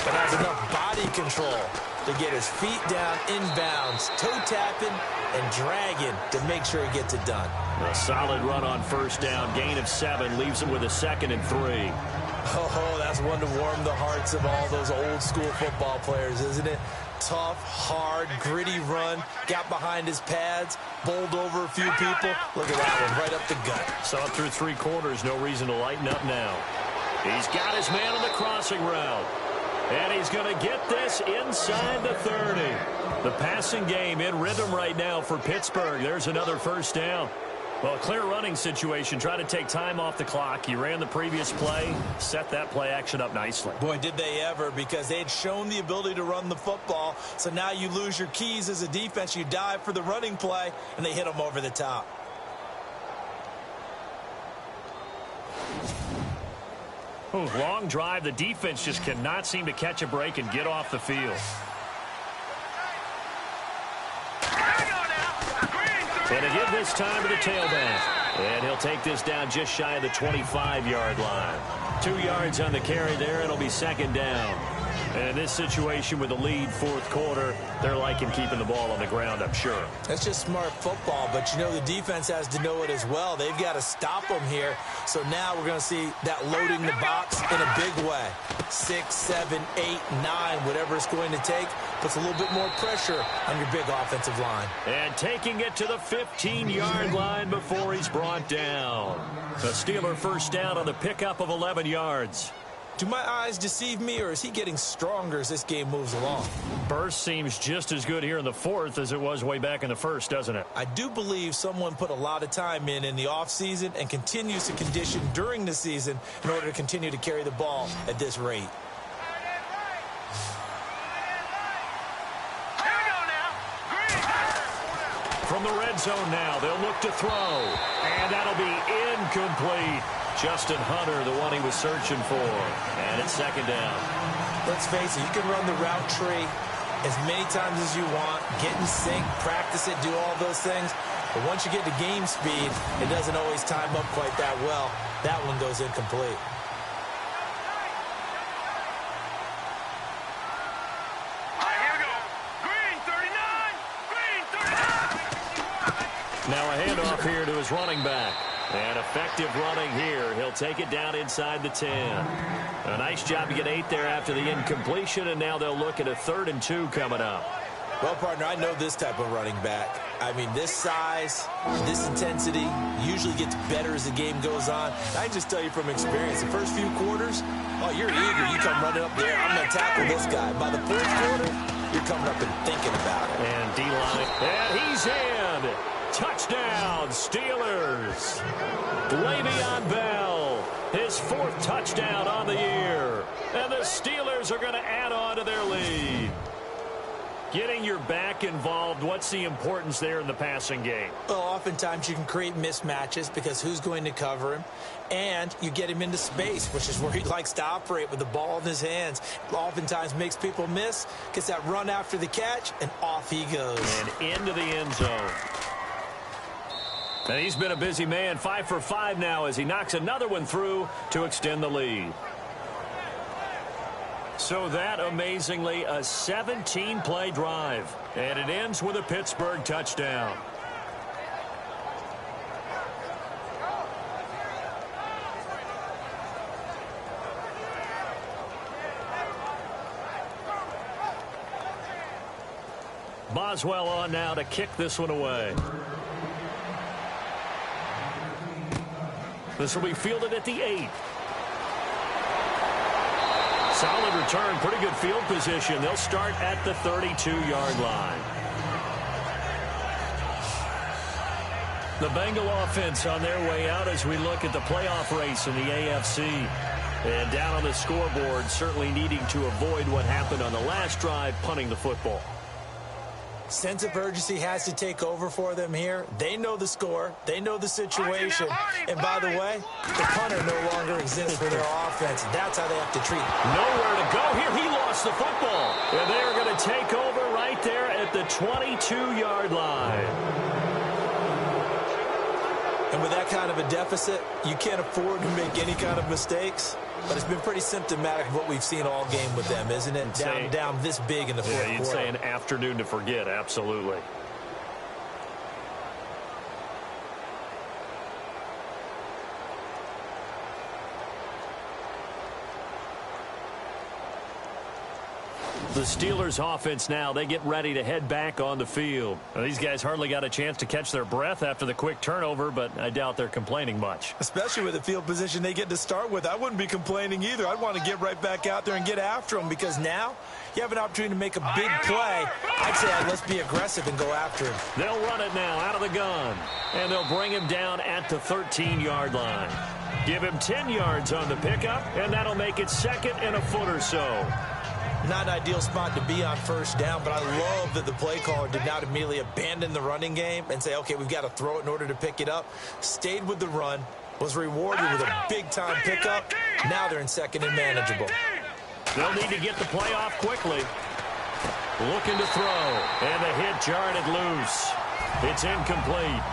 but has enough body control to get his feet down inbounds, toe tapping and dragging to make sure he gets it done. A solid run on first down. Gain of 7 leaves him with a 2nd and 3. Oh, that's one to warm the hearts of all those old school football players, isn't it? Tough, hard, gritty run. Got behind his pads, bowled over a few people. Look at that one, right up the gut. Saw it through 3 quarters. No reason to lighten up now. He's got his man on the crossing route. And he's going to get this inside the 30. The passing game in rhythm right now for Pittsburgh. There's another first down. Well, a clear running situation. Try to take time off the clock. He ran the previous play, set that play action up nicely. Boy, did they ever, because they had shown the ability to run the football. So now you lose your keys as a defense. You dive for the running play, and they hit them over the top. Long drive. The defense just cannot seem to catch a break and get off the field. And again this time to the tailback. And he'll take this down just shy of the 25-yard line. 2 yards on the carry there. It'll be second down. And in this situation with the lead fourth quarter, they're liking keeping the ball on the ground, I'm sure. That's just smart football, but you know the defense has to know it as well. They've got to stop them here. So now we're going to see that loading the box in a big way. 6, 7, 8, 9, whatever it's going to take, puts a little bit more pressure on your big offensive line. And taking it to the 15-yard line before he's brought down. The Steeler first down on the pickup of 11 yards. Do my eyes deceive me, or is he getting stronger as this game moves along? Burst seems just as good here in the fourth as it was way back in the first, doesn't it? I do believe someone put a lot of time in the offseason and continues to condition during the season in order to continue to carry the ball at this rate. From the red zone now, they'll look to throw. And that'll be incomplete. Justin Hunter, the one he was searching for. And it's second down. Let's face it, you can run the route tree as many times as you want, get in sync, practice it, do all those things. But once you get to game speed, it doesn't always time up quite that well. That one goes incomplete. Now a handoff here to his running back. And effective running here. He'll take it down inside the 10. A nice job to get 8 there after the incompletion, and now they'll look at a 3rd and 2 coming up. Well, partner, I know this type of running back. I mean, this size, this intensity usually gets better as the game goes on. I can just tell you from experience, the first few quarters, oh, you're eager. You come running up there. I'm going to tackle this guy. By the fourth quarter, you're coming up and thinking about it. And D-line. And he's in. Touchdown, Steelers. Le'Veon Bell, his 4th touchdown on the year. And the Steelers are going to add on to their lead. Getting your back involved, what's the importance there in the passing game? Well, oftentimes you can create mismatches because who's going to cover him? And you get him into space, which is where he likes to operate with the ball in his hands. Oftentimes makes people miss, gets that run after the catch, and off he goes. And into the end zone. And he's been a busy man, 5 for 5 now as he knocks another one through to extend the lead. So that, amazingly, a 17-play drive. And it ends with a Pittsburgh touchdown. Boswell on now to kick this one away. This will be fielded at the 8. Solid return, pretty good field position. They'll start at the 32-yard line. The Bengal offense on their way out as we look at the playoff race in the AFC. And down on the scoreboard, certainly needing to avoid what happened on the last drive, punting the football. Sense of urgency has to take over for them here. They know the score. They know the situation. And by the way, the punter no longer exists for their offense. That's how they have to treat it. Nowhere to go here. He lost the football. And they're going to take over right there at the 22-yard line. And with that kind of a deficit, you can't afford to make any kind of mistakes. But it's been pretty symptomatic of what we've seen all game with them, isn't it? Down this big in the fourth quarter. Yeah, you'd say an afternoon to forget, absolutely. The Steelers offense now, they get ready to head back on the field. Now, these guys hardly got a chance to catch their breath after the quick turnover, but I doubt they're complaining much. Especially with the field position they get to start with. I wouldn't be complaining either. I'd want to get right back out there and get after them because now you have an opportunity to make a big play. I'd say let's be aggressive and go after him. They'll run it now out of the gun, and they'll bring him down at the 13-yard line. Give him 10 yards on the pickup, and that'll make it 2nd and a foot or so. Not an ideal spot to be on first down, but I love that the play caller did not immediately abandon the running game and say, okay, we've got to throw it in order to pick it up. Stayed with the run, was rewarded with a big-time pickup. Now they're in second and manageable. They'll need to get the play off quickly. Looking to throw, and the hit jarred it loose. It's incomplete.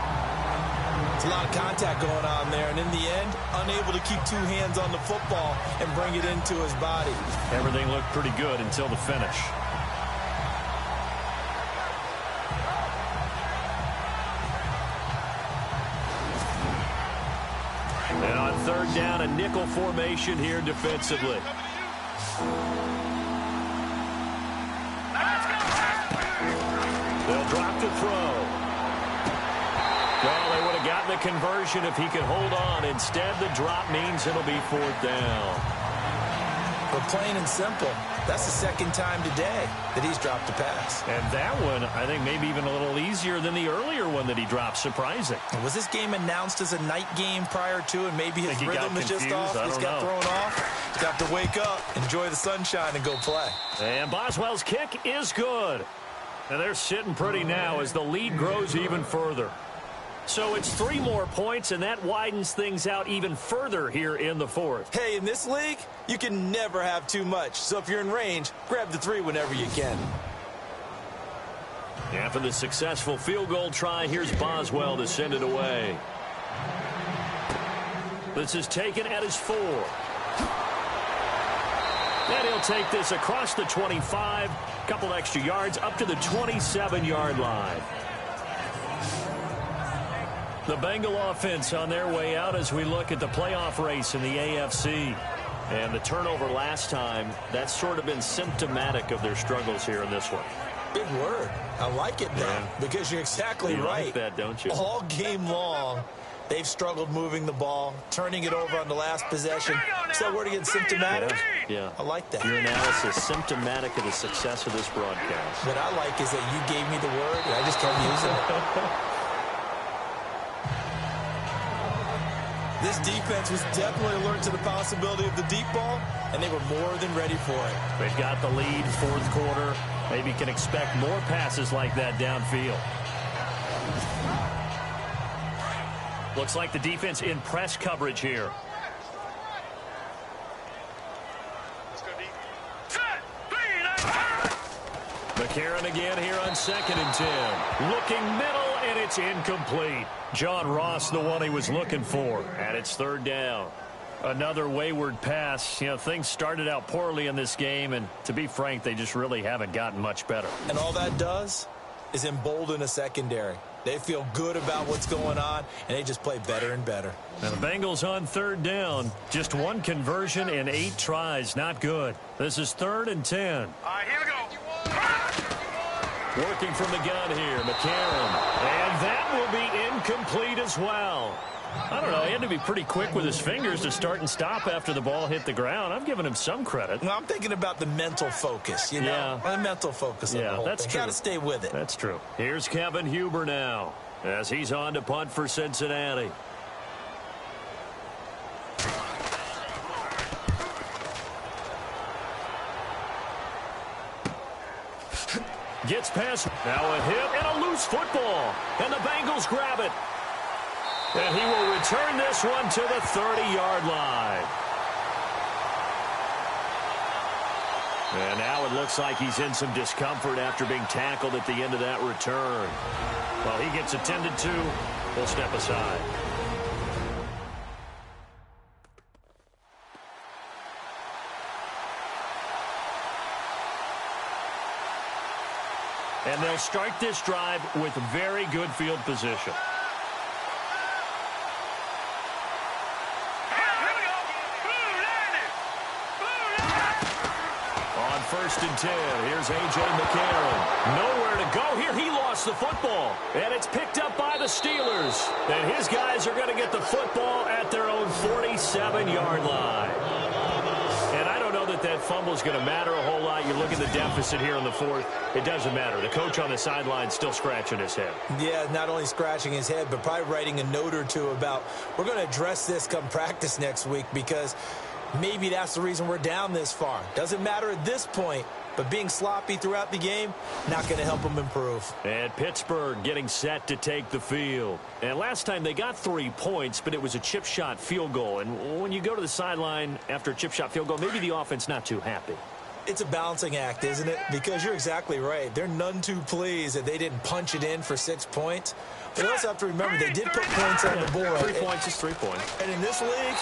It's a lot of contact going on there, and in the end, unable to keep two hands on the football and bring it into his body. Everything looked pretty good until the finish. And on third down, a nickel formation here defensively. They'll drop to throw. Well, they would have gotten the conversion if he could hold on. Instead, the drop means it'll be fourth down. But plain and simple, that's the second time today that he's dropped a pass. And that one, I think, maybe even a little easier than the earlier one that he dropped. Surprising. Was this game announced as a night game prior to, and maybe his rhythm is just off? He's got thrown off. He's got to wake up, enjoy the sunshine, and go play. And Boswell's kick is good. And they're sitting pretty now as the lead grows even further. So it's 3 more points, and that widens things out even further here in the fourth. Hey, in this league, you can never have too much. So if you're in range, grab the 3 whenever you can. After the successful field goal try, here's Boswell to send it away. This is taken at his 4. And he'll take this across the 25, couple extra yards, up to the 27-yard line. The Bengal offense on their way out as we look at the playoff race in the AFC. And the turnover last time, that's sort of been symptomatic of their struggles here in this one. Big word. I like it, though, because you're exactly right. You like that, don't you? All game long, they've struggled moving the ball, turning it over on the last possession. So word again, symptomatic? Yeah. I like that. Your analysis, symptomatic of the success of this broadcast. What I like is that you gave me the word, and I just kept using it. This defense was definitely alert to the possibility of the deep ball, and they were more than ready for it. They've got the lead, fourth quarter. Maybe can expect more passes like that downfield. Looks like the defense in press coverage here. McCarron again here on 2nd and 10. Looking middle, and it's incomplete. John Ross, the one he was looking for. And it's 3rd down. Another wayward pass. You know, things started out poorly in this game, and to be frank, they just really haven't gotten much better. And all that does is embolden a secondary. They feel good about what's going on, and they just play better and better. And the Bengals on 3rd down. Just 1 conversion in 8 tries. Not good. This is 3rd and 10. All right, here we go. Working from the gun here, McCarron. And that will be incomplete as well. I don't know, he had to be pretty quick with his fingers to start and stop after the ball hit the ground. I'm giving him some credit. Well, I'm thinking about the mental focus, you know? The mental focus of the whole that's thing. true. Got to stay with it. That's true. Here's Kevin Huber now as he's on to punt for Cincinnati. Gets past, now a hit and a loose football. And the Bengals grab it. And he will return this one to the 30-yard line. And now it looks like he's in some discomfort after being tackled at the end of that return. While he gets attended to, we'll step aside. And they'll start this drive with very good field position. On 1st and 10, here's A.J. McCarron. Nowhere to go here. He lost the football. And it's picked up by the Steelers. And his guys are going to get the football at their own 47-yard line. And I don't know that fumble is going to matter a whole lot. You look at the deficit here in the 4th. It doesn't matter. The coach on the sideline still scratching his head. Yeah, not only scratching his head, but probably writing a note or two about, we're going to address this come practice next week, because maybe that's the reason we're down this far. Doesn't matter at this point. but being sloppy throughout the game, not going to help them improve. And Pittsburgh getting set to take the field. And last time they got 3 points, but it was a chip shot field goal. And when you go to the sideline after a chip shot field goal, maybe the offense not too happy. It's a balancing act, isn't it? Because you're exactly right. They're none too pleased that they didn't punch it in for 6 points. But you also have to remember they did put points on the board. 3 points is 3 points. And in this league,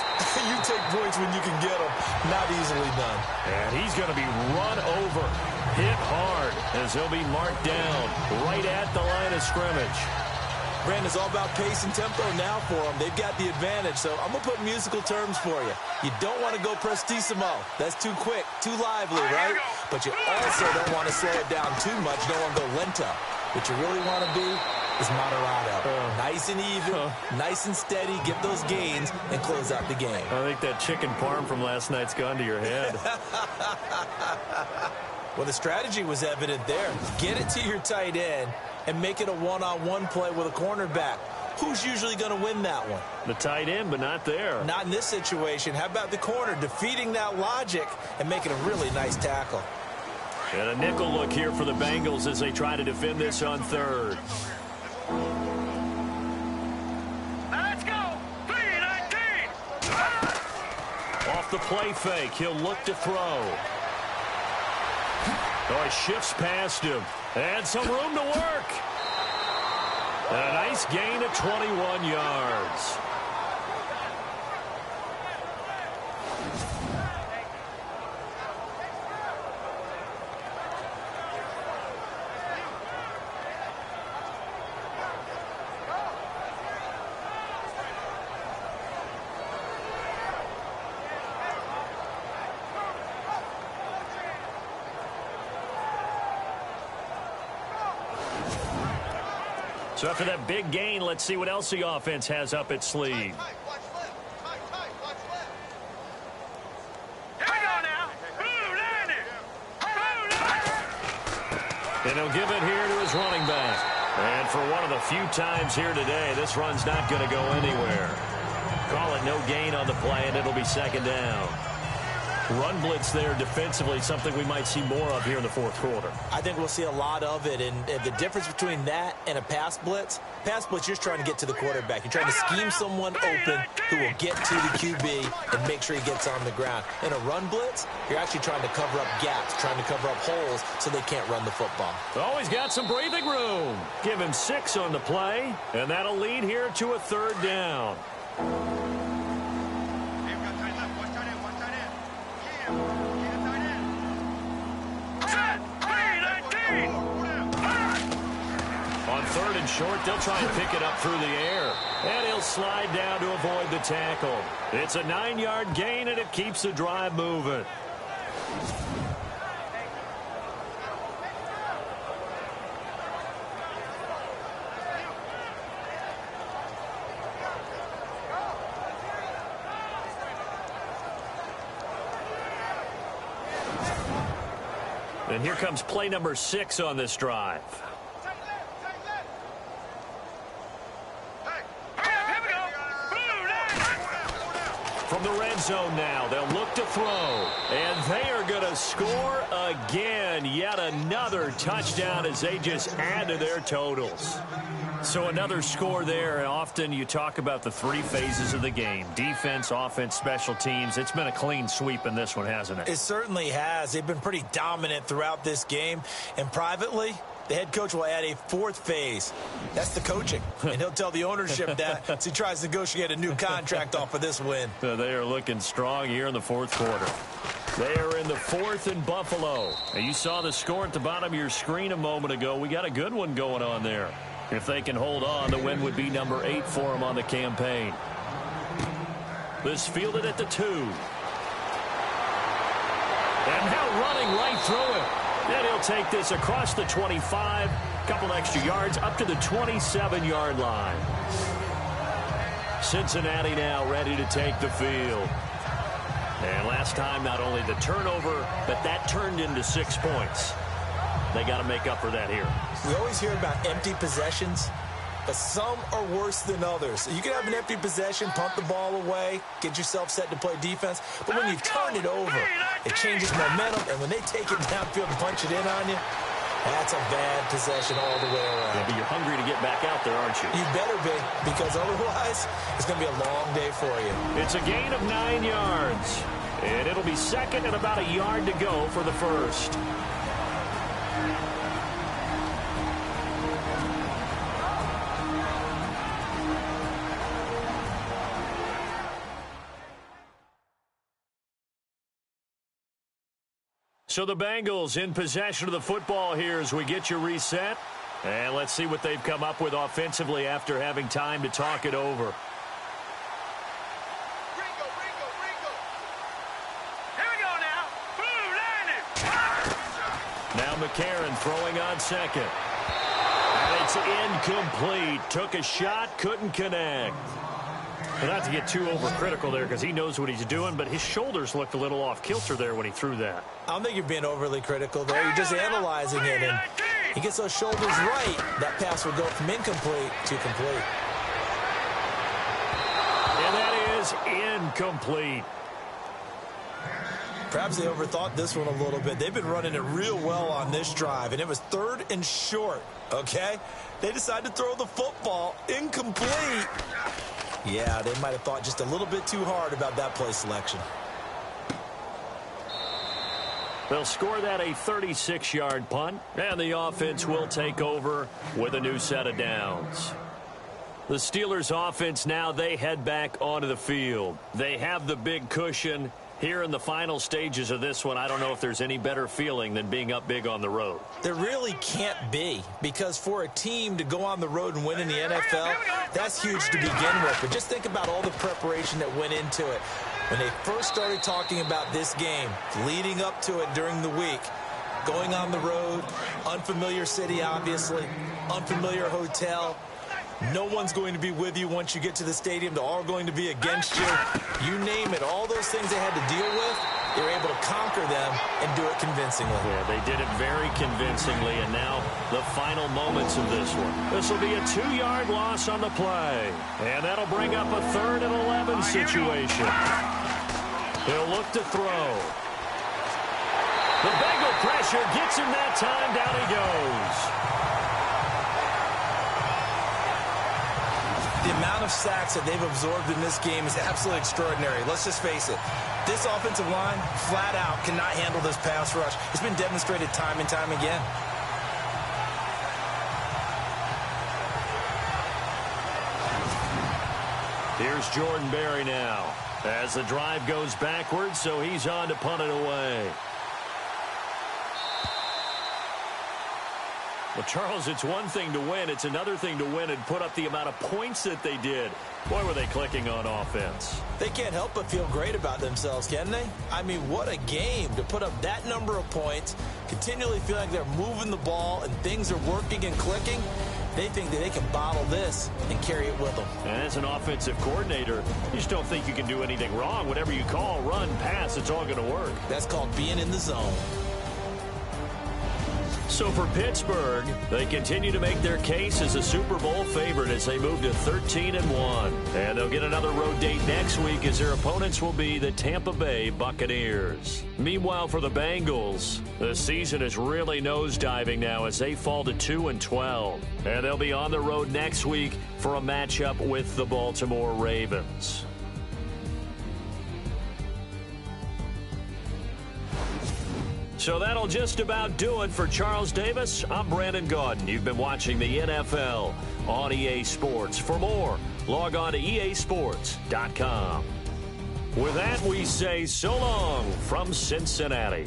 you take points when you can get them. Not easily done. And he's going to be run over, hit hard, as he'll be marked down right at the line of scrimmage. Brandon, it's all about pace and tempo now for them. They've got the advantage, so I'm going to put musical terms for you. You don't want to go prestissimo. That's too quick, too lively, right? But you also don't want to slow it down too much. You don't want to go lento. What you really want to be is moderato. Nice and even, nice and steady, get those gains, and close out the game. I think that chicken parm from last night's gone to your head. Well, the strategy was evident there. Get it to your tight end and make it a one-on-one play with a cornerback. Who's usually going to win that one? The tight end, but not there. Not in this situation. How about the corner defeating that logic and making a really nice tackle? And a nickel look here for the Bengals as they try to defend this on third. Let's go. 3-19. Off the play fake, he'll look to throw. Oh, he shifts past him. And some room to work. And a nice gain of 21 yards. So after that big gain, let's see what else the offense has up its sleeve. Here we go now. And he'll give it here to his running back. And for one of the few times here today, this run's not going to go anywhere. Call it no gain on the play, and it'll be second down. Run blitz there defensively, something we might see more of here in the fourth quarter. I think we'll see a lot of it, and the difference between that and a pass blitz, you're just trying to get to the quarterback. You're trying to scheme someone open who will get to the QB and make sure he gets on the ground. In a run blitz, you're actually trying to cover up gaps, trying to cover up holes so they can't run the football. Oh, he's got some breathing room. Give him 6 on the play, and that'll lead here to a third down. On third and short, they'll try and pick it up through the air. And he'll slide down to avoid the tackle. It's a 9-yard gain, and it keeps the drive moving. And here comes play number 6 on this drive. From the red zone now, they'll look to throw. And they are going to score again. Yet another touchdown as they just add to their totals. So another score there. And often you talk about the 3 phases of the game. Defense, offense, special teams. It's been a clean sweep in this one, hasn't it? It certainly has. They've been pretty dominant throughout this game. And privately, the head coach will add a 4th phase. That's the coaching. And he'll tell the ownership that as he tries to negotiate a new contract off of this win. They are looking strong here in the fourth quarter. They are in the 4th in Buffalo. And you saw the score at the bottom of your screen a moment ago. We got a good one going on there. If they can hold on, the win would be number 8 for them on the campaign. This fielded at the 2. And now running right through it. And he'll take this across the 25, couple extra yards, up to the 27-yard line. Cincinnati now ready to take the field. And last time, not only the turnover, but that turned into 6 points. They got to make up for that here. We always hear about empty possessions. but some are worse than others. You can have an empty possession, pump the ball away, get yourself set to play defense, but when you turn it over, it changes momentum, and when they take it downfield and punch it in on you, that's a bad possession all the way around. Yeah, but you're hungry to get back out there, aren't you? You better be, because otherwise, it's going to be a long day for you. It's a gain of 9 yards, and it'll be second and about a yard to go for the first. So the Bengals in possession of the football here as we get you reset. And let's see what they've come up with offensively after having time to talk it over. Here we go now. Blue landing. Now McCarron throwing on second. And it's incomplete. Took a shot, couldn't connect. But not to get too overcritical there because he knows what he's doing, but his shoulders looked a little off kilter there when he threw that. I don't think you're being overly critical there. You're just analyzing it, and he gets those shoulders right. That pass will go from incomplete to complete. And that is incomplete. Perhaps they overthought this one a little bit. They've been running it real well on this drive, and it was 3rd and short, okay? They decided to throw the football incomplete. Yeah, they might have thought just a little bit too hard about that play selection. They'll score that a 36-yard punt, and the offense will take over with a new set of downs. The Steelers offense now, they head back onto the field. They have the big cushion. Here in the final stages of this one, I don't know if there's any better feeling than being up big on the road. There really can't be, because for a team to go on the road and win in the NFL, that's huge to begin with. But just think about all the preparation that went into it. When they first started talking about this game, leading up to it during the week, going on the road, unfamiliar city, obviously, unfamiliar hotel. No one's going to be with you once you get to the stadium. They're all going to be against you. You name it. All those things they had to deal with, they were able to conquer them and do it convincingly. Yeah, they did it very convincingly, and now the final moments of this one. This will be a 2-yard loss on the play, and that'll bring up a 3rd and 11 situation. He'll look to throw. The Bengal pressure gets him that time. Down he goes. The amount of sacks that they've absorbed in this game is absolutely extraordinary. Let's just face it. This offensive line, flat out, cannot handle this pass rush. It's been demonstrated time and time again. Here's Jordan Berry now as the drive goes backwards, so he's on to punt it away. Well, Charles, it's one thing to win. It's another thing to win and put up the amount of points that they did. Boy, were they clicking on offense. They can't help but feel great about themselves, can they? I mean, what a game to put up that number of points, continually feel like they're moving the ball and things are working and clicking. They think that they can bottle this and carry it with them. And as an offensive coordinator, you just don't think you can do anything wrong. Whatever you call, run, pass, it's all going to work. That's called being in the zone. So for Pittsburgh, they continue to make their case as a Super Bowl favorite as they move to 13-1. And they'll get another road date next week as their opponents will be the Tampa Bay Buccaneers. Meanwhile, for the Bengals, the season is really nosediving now as they fall to 2-12. And they'll be on the road next week for a matchup with the Baltimore Ravens. So that'll just about do it for Charles Davis. I'm Brandon Gaudin. You've been watching the NFL on EA Sports. For more, log on to easports.com. With that, we say so long from Cincinnati.